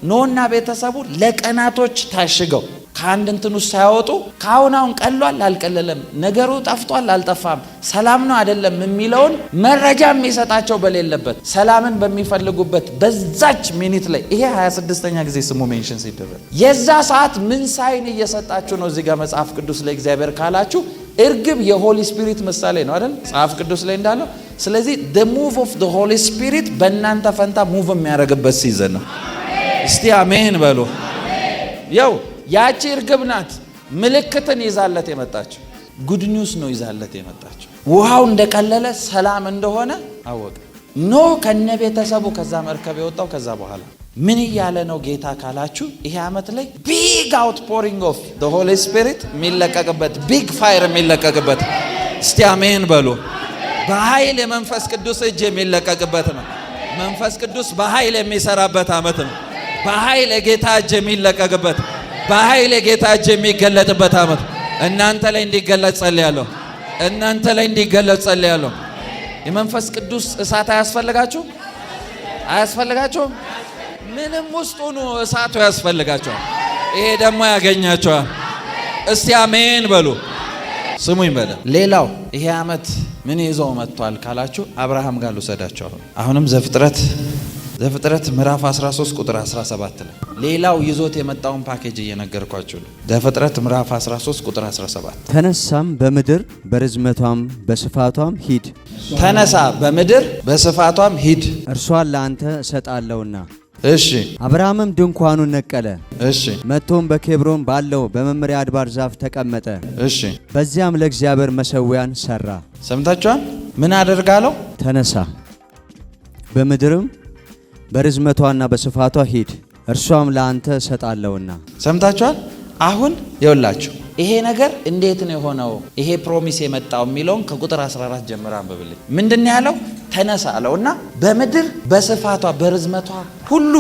ኖህና ቤተሰቡ ለቀናቶች ታሽገው ከአንድ እንትን ውስጥ ሳያወጡ ካሁን ቀሏል አልቀለለም፣ ነገሩ ጠፍቷል አልጠፋም፣ ሰላም ነው አይደለም የሚለውን መረጃ የሚሰጣቸው በሌለበት ሰላምን በሚፈልጉበት በዛች ሚኒት ላይ ይሄ 26ኛ ጊዜ ስሙ ሜንሽን ሲደረግ የዛ ሰዓት ምን ሳይን እየሰጣችሁ ነው እዚህ ጋር መጽሐፍ ቅዱስ ላይ እግዚአብሔር ካላችሁ እርግብ የሆሊ ስፒሪት ምሳሌ ነው አይደል መጽሐፍ ቅዱስ ላይ እንዳለው። ስለዚህ the move of the Holy Spirit በእናንተ ፈንታ ሙቭ የሚያደርግበት ሲዘን ነው። እስቲ አሜን በሉ። ያው ያቺ እርግብ ናት ምልክትን ይዛለት የመጣችው። ጉድ ኒውስ ነው ይዛለት የመጣችው። ውሃው እንደቀለለ ሰላም እንደሆነ አወቀ። ኖህ ከነ ቤተሰቡ ከዛ መርከብ የወጣው ከዛ በኋላ ምን እያለ ነው ጌታ ካላችሁ ይሄ ዓመት ላይ ቢግ አውትፖሪንግ ኦፍ the Holy Spirit የሚለቀቅበት ቢግ ፋየር የሚለቀቅበት እስቲ አሜን በሉ። በኃይል የመንፈስ ቅዱስ እጅ የሚለቀቅበት ነው። መንፈስ ቅዱስ በኃይል የሚሰራበት ዓመት ነው። በኃይል የጌታ እጅ የሚለቀቅበት፣ በኃይል የጌታ እጅ የሚገለጥበት ዓመት። እናንተ ላይ እንዲገለጥ ጸልያለሁ። እናንተ ላይ እንዲገለጥ ጸልያለሁ። የመንፈስ ቅዱስ እሳት አያስፈልጋችሁም? አያስፈልጋችሁም? ምንም ውስጥ ሁኑ እሳቱ ያስፈልጋችኋል። ይሄ ደግሞ ያገኛችኋል። እስቲ አሜን በሉ። ስሙኝ በለ። ሌላው ይሄ ዓመት ምን ይዘው መጥቷል ካላችሁ አብርሃም ጋር ልውሰዳችሁ። አሁንም ዘፍጥረት ምዕራፍ 13 ቁጥር 17 ላይ ሌላው ይዞት የመጣውን ፓኬጅ እየነገርኳችሁ ነው። ዘፍጥረት ምዕራፍ 13 ቁጥር 17 ተነሳም በምድር በርዝመቷም በስፋቷም ሂድ። ተነሳ በምድር በስፋቷም ሂድ፣ እርሷን ለአንተ እሰጣለሁና። እሺ። አብርሃምም ድንኳኑን ነቀለ። እሺ። መጥቶም በኬብሮን ባለው በመምሪያ አድባር ዛፍ ተቀመጠ። እሺ። በዚያም ለእግዚአብሔር መሠዊያን ሰራ። ሰምታችኋል? ምን አደርጋለሁ? ተነሳ በምድርም በርዝመቷና በስፋቷ ሂድ፣ እርሷም ለአንተ እሰጣለሁና። ሰምታችኋል? አሁን ይኸውላችሁ ይሄ ነገር እንዴት ነው የሆነው? ይሄ ፕሮሚስ የመጣው የሚለውን ከቁጥር 14 ጀምሮ አንብብልኝ። ምንድን ያለው? ተነሳ አለውና በምድር በስፋቷ በርዝመቷ ሁሉ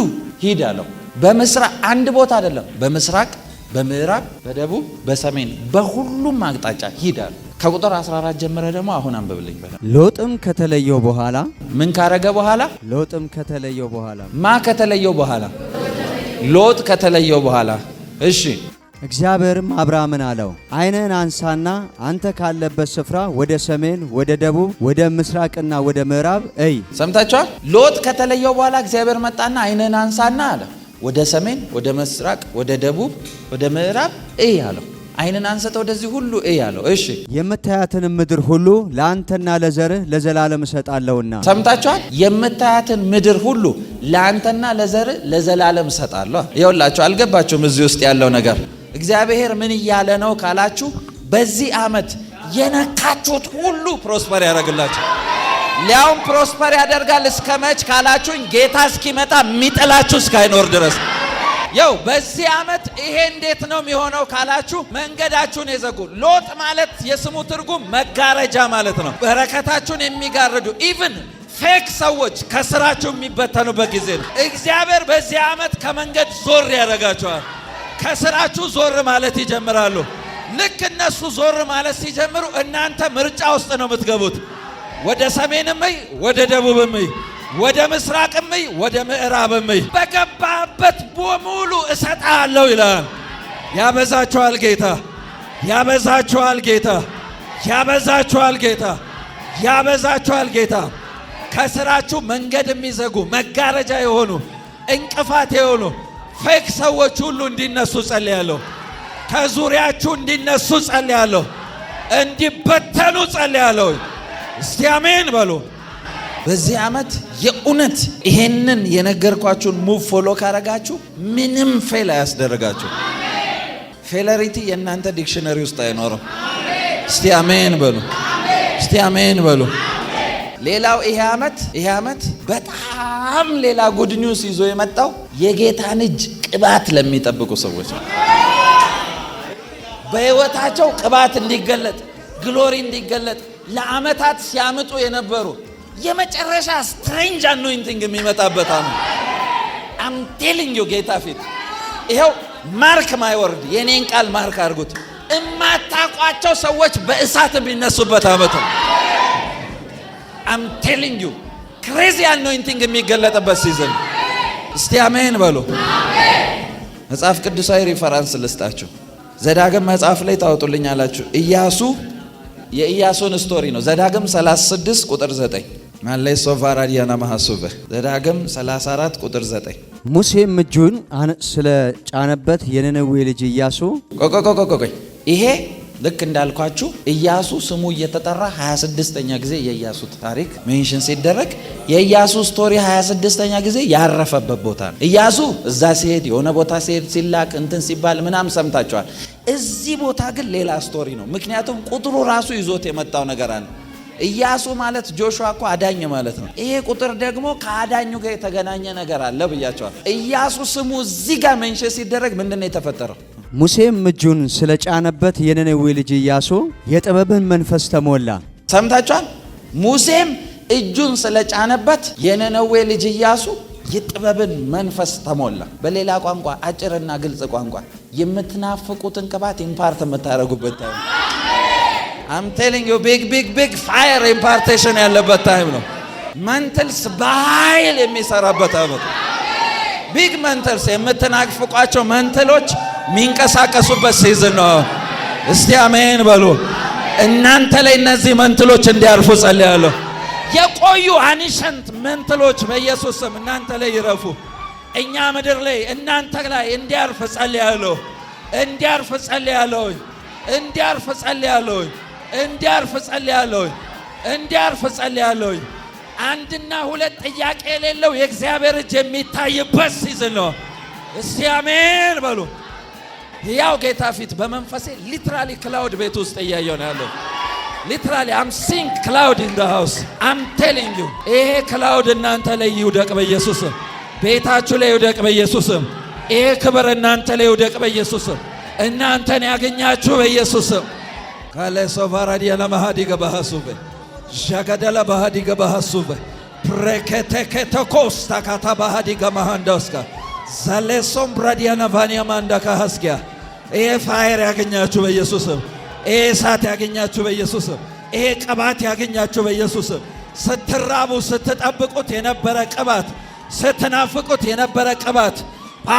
ሂድ አለው። በምስራቅ አንድ ቦታ አይደለም፣ በምስራቅ፣ በምዕራብ፣ በደቡብ፣ በሰሜን በሁሉም አቅጣጫ ሂድ አለው። ከቁጥር 14 ጀምረ ደግሞ አሁን አንብብልኝ። ሎጥም ከተለየው በኋላ ምን ካረገ በኋላ? ሎጥም ከተለየው በኋላ ማ ከተለየው በኋላ? ሎጥ ከተለየው በኋላ። እሺ። እግዚአብሔርም አብርሃምን አለው፣ ዓይንህን አንሳና አንተ ካለበት ስፍራ ወደ ሰሜን፣ ወደ ደቡብ፣ ወደ ምስራቅና ወደ ምዕራብ እይ። ሰምታችኋል? ሎጥ ከተለየው በኋላ እግዚአብሔር መጣና ዓይንህን አንሳና አለ፣ ወደ ሰሜን፣ ወደ ምስራቅ፣ ወደ ደቡብ፣ ወደ ምዕራብ እይ አለው። ዓይንን አንስተ ወደዚህ ሁሉ እይ አለው። እሺ። የምታያትን ምድር ሁሉ ለአንተና ለዘርህ ለዘላለም እሰጣለሁና። ሰምታችኋል? የምታያትን ምድር ሁሉ ለአንተና ለዘርህ ለዘላለም እሰጣለሁ። ይኸውላችሁ አልገባችሁም? እዚህ ውስጥ ያለው ነገር እግዚአብሔር ምን እያለ ነው ካላችሁ፣ በዚህ ዓመት የነካችሁት ሁሉ ፕሮስፐር ያደርግላችሁ። ሊያውም ፕሮስፐር ያደርጋል እስከ መች ካላችሁኝ፣ ጌታ እስኪመጣ የሚጥላችሁ እስካይኖር ድረስ። ያው በዚህ ዓመት ይሄ እንዴት ነው የሚሆነው ካላችሁ፣ መንገዳችሁን የዘጉ ሎጥ ማለት የስሙ ትርጉም መጋረጃ ማለት ነው። በረከታችሁን የሚጋርዱ ኢቭን ፌክ ሰዎች ከስራችሁ የሚበተኑበት ጊዜ ነው። እግዚአብሔር በዚህ ዓመት ከመንገድ ዞር ያደርጋችኋል። ከስራችሁ ዞር ማለት ይጀምራሉ። ልክ እነሱ ዞር ማለት ሲጀምሩ እናንተ ምርጫ ውስጥ ነው የምትገቡት። ወደ ሰሜንም ወደ ደቡብም ወደ ምስራቅም ወደ ምዕራብም በገባበት በሙሉ እሰጣለሁ ይላል። ያበዛችኋል ጌታ፣ ያበዛችኋል ጌታ፣ ያበዛችኋል ጌታ፣ ያበዛችኋል ጌታ። ከስራችሁ መንገድ የሚዘጉ መጋረጃ የሆኑ እንቅፋት የሆኑ ፌክ ሰዎች ሁሉ እንዲነሱ ጸልያለሁ። ከዙሪያችሁ እንዲነሱ ጸልያለሁ። እንዲበተኑ ጸልያለሁ። እስቲ አሜን በሉ። በዚህ ዓመት የእውነት ይሄንን የነገርኳችሁን ሙቭ ፎሎ ካረጋችሁ ምንም ፌል አያስደረጋችሁ። ፌለሪቲ የእናንተ ዲክሽነሪ ውስጥ አይኖርም። እስቲ አሜን በሉ። እስቲ አሜን በሉ። ሌላው ይሄ ዓመት በጣም ሌላ ጉድ ኒውስ ይዞ የመጣው የጌታን እጅ ቅባት ለሚጠብቁ ሰዎች ነው። በሕይወታቸው ቅባት እንዲገለጥ፣ ግሎሪ እንዲገለጥ ለዓመታት ሲያምጡ የነበሩ የመጨረሻ ስትሬንጅ አኖይንቲንግ የሚመጣበት ዓመት። አም ቴሊንግ ዩ ጌታ ፊት ይኸው ማርክ ማይ ወርድ፣ የኔን ቃል ማርክ አድርጉት። እማታቋቸው ሰዎች በእሳት የሚነሱበት ዓመት ነው። አም ቴሊንግ ዩ ክሬዚ አኖይንቲንግ የሚገለጥበት ሲዝን። እስቲ አሜን በሉ። መጽሐፍ ቅዱሳዊ ሪፈራንስ ልስጣችሁ። ዘዳግም መጽሐፍ ላይ ታወጡልኛላችሁ። የኢያሱን ስቶሪ ነው። ዘዳግም 36 ቁጥር 9 ማለይ ሶፋራዲያና ማሐሱበ ዘዳግም 34 ቁጥር 9 ሙሴም እጁን ስለ ጫነበት የነነዌ ልጅ ኢያሱ ቆይ ይሄ ልክ እንዳልኳችሁ ኢያሱ ስሙ እየተጠራ 26ኛ ጊዜ የኢያሱ ታሪክ ሜንሽን ሲደረግ የኢያሱ ስቶሪ 26ኛ ጊዜ ያረፈበት ቦታ ነው። ኢያሱ እዛ ሲሄድ የሆነ ቦታ ሲሄድ ሲላክ እንትን ሲባል ምናምን ሰምታችኋል። እዚህ ቦታ ግን ሌላ ስቶሪ ነው። ምክንያቱም ቁጥሩ ራሱ ይዞት የመጣው ነገር አለ። ኢያሱ ማለት ጆሹዋ እኮ አዳኝ ማለት ነው። ይሄ ቁጥር ደግሞ ከአዳኙ ጋር የተገናኘ ነገር አለ ብያቸዋል። ኢያሱ ስሙ እዚህ ጋር ሜንሽን ሲደረግ ምንድነው የተፈጠረው? ሙሴም እጁን ስለ ጫነበት የነነዌ ልጅ ኢያሱ የጥበብን መንፈስ ተሞላ። ሰምታችኋል? ሙሴም እጁን ስለጫነበት የነነዌ ልጅ ኢያሱ የጥበብን መንፈስ ተሞላ። በሌላ ቋንቋ አጭርና ግልጽ ቋንቋ የምትናፍቁትን ቅባት ኢምፓርት የምታደርጉበት ታይም። I'm telling you big fire impartation ያለበት ታይም ነው። መንትልስ በኃይል የሚሰራበት አመት። ቢግ መንትልስ የምትናፍቋቸው መንትሎች የሚንቀሳቀሱበት ሲዝን ነው። እስቲ አሜን በሉ። እናንተ ላይ እነዚህ መንትሎች እንዲያርፉ ጸልያለሁ። የቆዩ አንሸንት መንትሎች በኢየሱስ ስም እናንተ ላይ ይረፉ። እኛ ምድር ላይ እናንተ ላይ እንዲያርፍ ጸልያለሁ። እንዲያርፍ ጸልያለሁ። እንዲያርፍ ጸልያለሁ። እንዲያርፍ ጸልያለሁ። እንዲያርፍ ጸልያለሁ። አንድና ሁለት ጥያቄ የሌለው የእግዚአብሔር እጅ የሚታይበት ሲዝን ነው። እስቲ አሜን በሉ። ያው ጌታ ፊት በመንፈሴ ሊትራሊ ክላውድ ቤት ውስጥ እያየሁ ነው ያለው። ሊትራሊ I'm seeing cloud in the house. I'm telling you ይሄ ክላውድ እናንተ ላይ ይውደቅ በኢየሱስም። ቤታችሁ ላይ ይውደቅ በኢየሱስም። ይሄ ክብር እናንተ ላይ ይውደቅ በኢየሱስም። እናንተን ያገኛችሁ በኢየሱስም። ካለሶ ባራዲያና ማሃዲ ገባሃሱበ ጃጋዳላ ባሃዲ ገባሃሱበ ፕሬከተከተኮስታ ካታ ባሃዲ ገማሃንዳስካ ዛሌሶም ብራዲያና ቫኒያ ማንዳካ ሐስኪያ ይሄ ፋየር ያገኛችሁ በኢየሱስም። ይሄ እሳት ያገኛችሁ በኢየሱስም። ይሄ ቅባት ያገኛችሁ በኢየሱስም። ስትራቡ ስትጠብቁት የነበረ ቅባት፣ ስትናፍቁት የነበረ ቅባት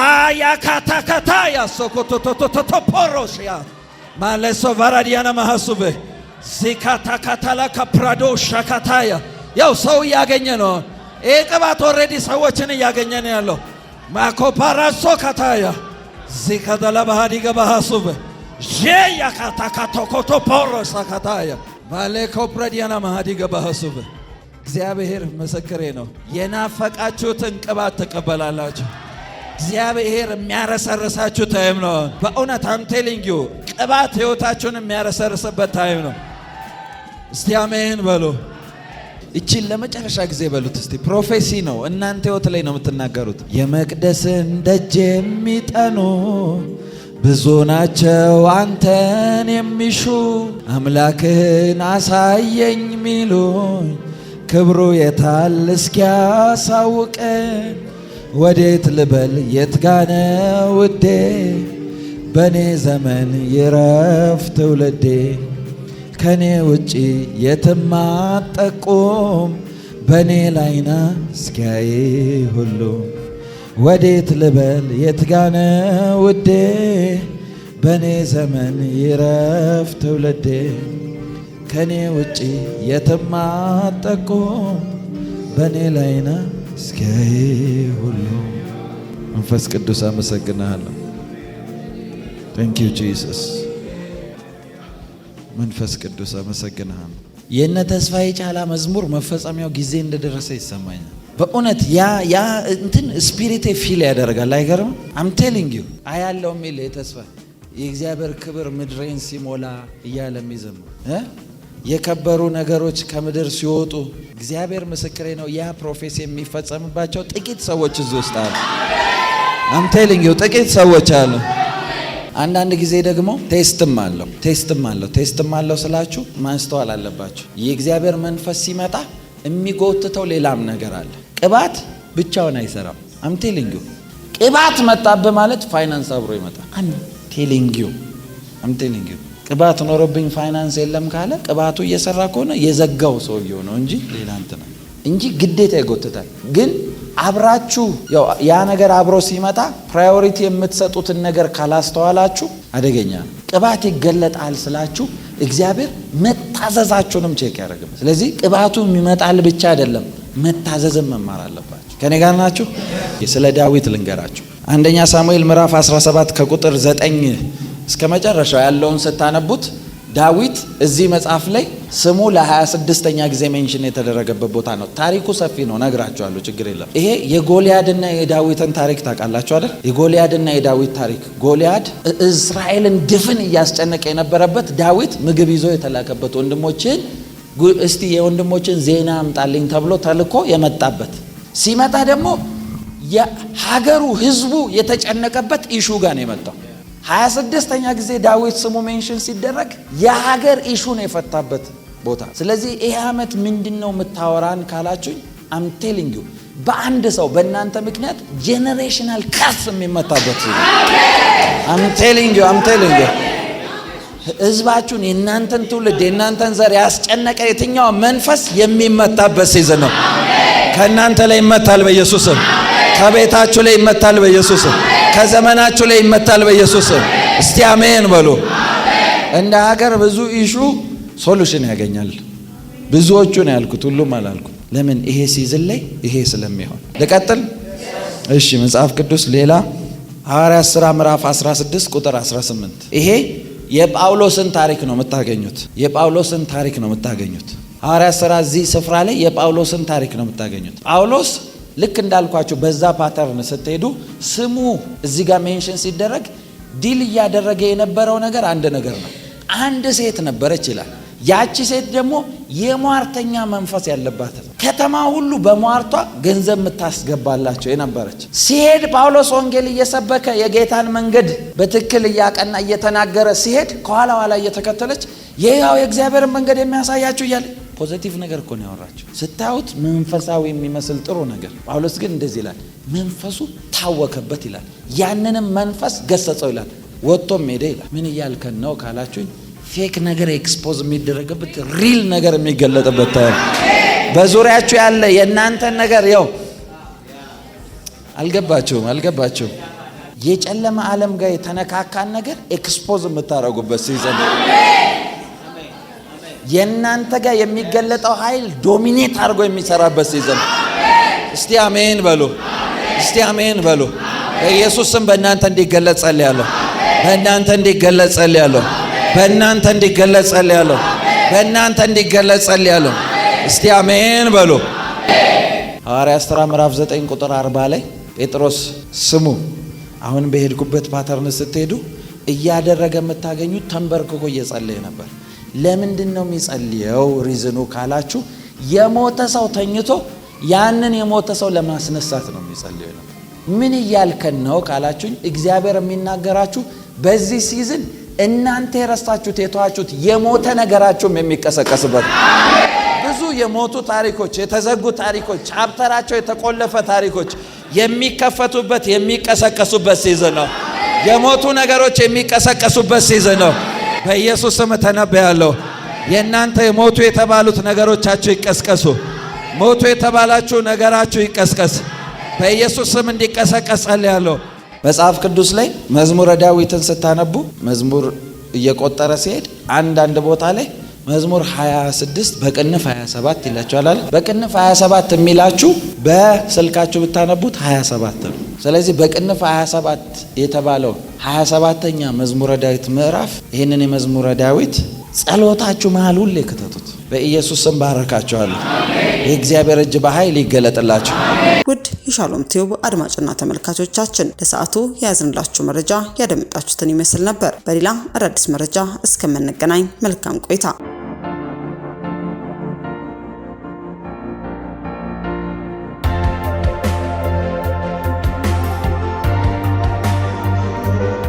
አያካታካታ ያሶኮቶቶቶቶፖሮሽያ ማለሶ ቫራዲያና ማሐሱበ ዚካታካታላ ካፕራዶ ሻካታያ ያው ሰው እያገኘ ነው። ይሄ ቅባት ኦልሬዲ ሰዎችን እያገኘ ነው ያለው። ማኮፓራሶ ካታያ ዚካዳላ ባሃዲ ገባሃሱበ ጄያ ካታካቶኮቶ ፖሮሳ ካታያ ባሌኮ ፕራዲያና ማሃዲ ገባሃሱበ እግዚአብሔር ምስክሬ ነው። የናፈቃችሁትን ቅባት ተቀበላላችሁ። እግዚአብሔር የሚያረሰርሳችሁ ታይም ነው። በእውነት I'm telling you ቅባት ህይወታችሁን የሚያረሰርስበት ታይም ነው። እስቲ አሜን በሉ። እቺን ለመጨረሻ ጊዜ በሉት እስቲ። ፕሮፌሲ ነው፣ እናንተ ህይወት ላይ ነው የምትናገሩት። የመቅደስን ደጅ የሚጠኑ ብዙ ናቸው አንተን የሚሹ አምላክህን አሳየኝ ሚሉኝ ክብሩ የታል እስኪያሳውቀን ወዴት ልበል የትጋነ ውዴ በኔ ዘመን ይረፍ ትውልዴ ከኔ ውጪ የትም አትጠቁም በኔ ላይና እስኪያይ ሁሉ ወዴት ልበል የትጋነ ውዴ በኔ ዘመን ይረፍ ትውልዴ ከኔ ውጪ የትም አትጠቁም በኔ ላይና እስኪያይ ሁሉ። መንፈስ ቅዱስ አመሰግናለሁ። Thank you Jesus። መንፈስ ቅዱስ አመሰግናለሁ። የነ ተስፋዬ ጫላ መዝሙር መፈጸሚያው ጊዜ እንደደረሰ ይሰማኛል። በእውነት ያ እንትን ስፒሪት ፊል ያደርጋል። አይገርም? I'm telling you አያለው ሚል የተስፋ የእግዚአብሔር ክብር ምድሬን ሲሞላ እያለ የሚዘምር የከበሩ ነገሮች ከምድር ሲወጡ እግዚአብሔር ምስክሬ ነው። ያ ፕሮፌሲ የሚፈጸምባቸው ጥቂት ሰዎች እዚህ ውስጥ አሉ። I'm telling you ጥቂት ሰዎች አሉ። አንዳንድ ጊዜ ደግሞ ቴስትም አለው ስላችሁ ማስተዋል አለባችሁ። የእግዚአብሔር መንፈስ ሲመጣ የሚጎትተው ሌላም ነገር አለ። ቅባት ብቻውን አይሰራም። I'm telling you ቅባት መጣብህ ማለት ፋይናንስ አብሮ ይመጣል። I'm telling you ቅባት ኖሮብኝ ፋይናንስ የለም ካለ ቅባቱ እየሰራ ከሆነ የዘጋው ሰውየው ነው እንጂ ግዴታ ይጎትታል። ግን አብራችሁ ያ ነገር አብሮ ሲመጣ ፕራዮሪቲ የምትሰጡትን ነገር ካላስተዋላችሁ አደገኛ ነው። ቅባት ይገለጣል ስላችሁ እግዚአብሔር መታዘዛችሁንም ቼክ ያደርጋል። ስለዚህ ቅባቱ የሚመጣል ብቻ አይደለም መታዘዝም መማር አለባችሁ። ከኔ ጋር ናችሁ? ስለ ዳዊት ልንገራችሁ። አንደኛ ሳሙኤል ምዕራፍ 17 ከቁጥር 9 እስከ መጨረሻው ያለውን ስታነቡት ዳዊት እዚህ መጽሐፍ ላይ ስሙ ለ26ኛ ጊዜ ሜንሽን የተደረገበት ቦታ ነው። ታሪኩ ሰፊ ነው፣ ነግራችኋለሁ፣ ችግር የለም። ይሄ የጎልያድና የዳዊትን ታሪክ ታውቃላችሁ አይደል? የጎልያድና የዳዊት ታሪክ። ጎልያድ እስራኤልን ድፍን እያስጨነቀ የነበረበት ዳዊት ምግብ ይዞ የተላከበት ወንድሞችን እስቲ የወንድሞችን ዜና አምጣልኝ ተብሎ ተልኮ የመጣበት ሲመጣ ደግሞ የሀገሩ ህዝቡ የተጨነቀበት ኢሹ ጋር ነው የመጣው። 26ኛ ጊዜ ዳዊት ስሙ ሜንሽን ሲደረግ የሀገር ኢሹ ነው የፈታበት ቦታ። ስለዚህ ይሄ ዓመት ምንድነው የምታወራን ካላችሁ I'm telling you በአንድ ሰው በእናንተ ምክንያት ጄነሬሽናል ካርስ የሚመታበት I'm telling you ህዝባችሁን የእናንተን ትውልድ የእናንተን ዘር ያስጨነቀ የትኛው መንፈስ የሚመታበት ሲዝን ነው። ከእናንተ ላይ ይመታል በኢየሱስ ስም። ከቤታችሁ ላይ ይመታል በኢየሱስ ስም። ከዘመናችሁ ላይ ይመታል በኢየሱስ ስም። እስቲ አሜን በሉ። እንደ ሀገር ብዙ ኢሹ ሶሉሽን ያገኛል። ብዙዎቹ ነው ያልኩት፣ ሁሉም አላልኩም። ለምን? ይሄ ሲዝን ላይ ይሄ ስለሚሆን። ልቀጥል? እሺ። መጽሐፍ ቅዱስ ሌላ ሐዋርያት ሥራ ምዕራፍ 16 ቁጥር 18 ይሄ የጳውሎስን ታሪክ ነው የምታገኙት። የጳውሎስን ታሪክ ነው የምታገኙት። ሐዋርያት ሥራ እዚህ ስፍራ ላይ የጳውሎስን ታሪክ ነው የምታገኙት። ጳውሎስ ልክ እንዳልኳችሁ በዛ ፓተርን ስትሄዱ ስሙ እዚህ ጋር ሜንሽን ሲደረግ ዲል እያደረገ የነበረው ነገር አንድ ነገር ነው። አንድ ሴት ነበረች ይላል። ያቺ ሴት ደግሞ የሟርተኛ መንፈስ ያለባት ከተማ ሁሉ በሟርቷ ገንዘብ የምታስገባላቸው የነበረች። ሲሄድ ጳውሎስ ወንጌል እየሰበከ የጌታን መንገድ በትክክል እያቀና እየተናገረ ሲሄድ ከኋላ ኋላ እየተከተለች የያው የእግዚአብሔርን መንገድ የሚያሳያችሁ እያለ ፖዚቲቭ ነገር እኮ ነው ያወራችሁ። ስታዩት መንፈሳዊ የሚመስል ጥሩ ነገር። ጳውሎስ ግን እንደዚህ ይላል፣ መንፈሱ ታወከበት ይላል። ያንንም መንፈስ ገሰጸው ይላል። ወጥቶም ሄደ ይላል። ምን እያልከን ነው ካላችሁኝ፣ ፌክ ነገር ኤክስፖዝ የሚደረግበት ሪል ነገር የሚገለጥበት ታይም። በዙሪያችሁ ያለ የእናንተን ነገር ያው አልገባችሁም። የጨለማ ዓለም ጋር የተነካካን ነገር ኤክስፖዝ የምታረጉበት ሲዘን፣ የእናንተ ጋር የሚገለጠው ኃይል ዶሚኔት አድርጎ የሚሰራበት ሲዘን። እስቲ አሜን በሉ። በኢየሱስ ስም በእናንተ እንዲገለጽ ጸልያለሁ። በእናንተ እንዲገለጽ ጸልያለሁ። እስቲ አሜን በሉ። ሐዋርያት ሥራ ምዕራፍ 9 ቁጥር 40 ላይ ጴጥሮስ ስሙ፣ አሁን በሄድኩበት ፓተርን ስትሄዱ እያደረገ የምታገኙት ተንበርክኮ እየጸለየ ነበር። ለምንድን ነው የሚጸልየው? ሪዝኑ ካላችሁ የሞተ ሰው ተኝቶ ያንን የሞተ ሰው ለማስነሳት ነው የሚጸልየው ነበር። ምን እያልከን ነው ካላችሁኝ፣ እግዚአብሔር የሚናገራችሁ በዚህ ሲዝን እናንተ የረሳችሁት የተዋችሁት የሞተ ነገራችሁም የሚቀሰቀስበት ብዙ የሞቱ ታሪኮች፣ የተዘጉ ታሪኮች፣ ቻፕተራቸው የተቆለፈ ታሪኮች የሚከፈቱበት የሚቀሰቀሱበት ሲዝን ነው። የሞቱ ነገሮች የሚቀሰቀሱበት ሲዝን ነው። በኢየሱስ ስም ተነብያለሁ። የእናንተ የሞቱ የተባሉት ነገሮቻችሁ ይቀስቀሱ። ሞቱ የተባላችሁ ነገራችሁ ይቀስቀስ። በኢየሱስ ስም እንዲቀሰቀስ ጸልያለሁ። መጽሐፍ ቅዱስ ላይ መዝሙረ ዳዊትን ስታነቡ መዝሙር እየቆጠረ ሲሄድ አንዳንድ ቦታ ላይ መዝሙር 26 በቅንፍ 27 ይላችኋል። በቅንፍ 27 የሚላችሁ በስልካችሁ ብታነቡት 27 ነው። ስለዚህ በቅንፍ 27 የተባለው 27ኛ መዝሙረ ዳዊት ምዕራፍ ይህንን የመዝሙረ ዳዊት ጸሎታችሁ መሃል ሁሌ ከተቱት። በኢየሱስ ስም ባረካችኋለሁ። የእግዚአብሔር እጅ በኃይል ይገለጥላችሁ። ውድ የሻሎም ቲዩብ አድማጭና ተመልካቾቻችን ለሰዓቱ የያዝንላችሁ መረጃ ያደመጣችሁትን ይመስል ነበር። በሌላ አዳዲስ መረጃ እስከምንገናኝ መልካም ቆይታ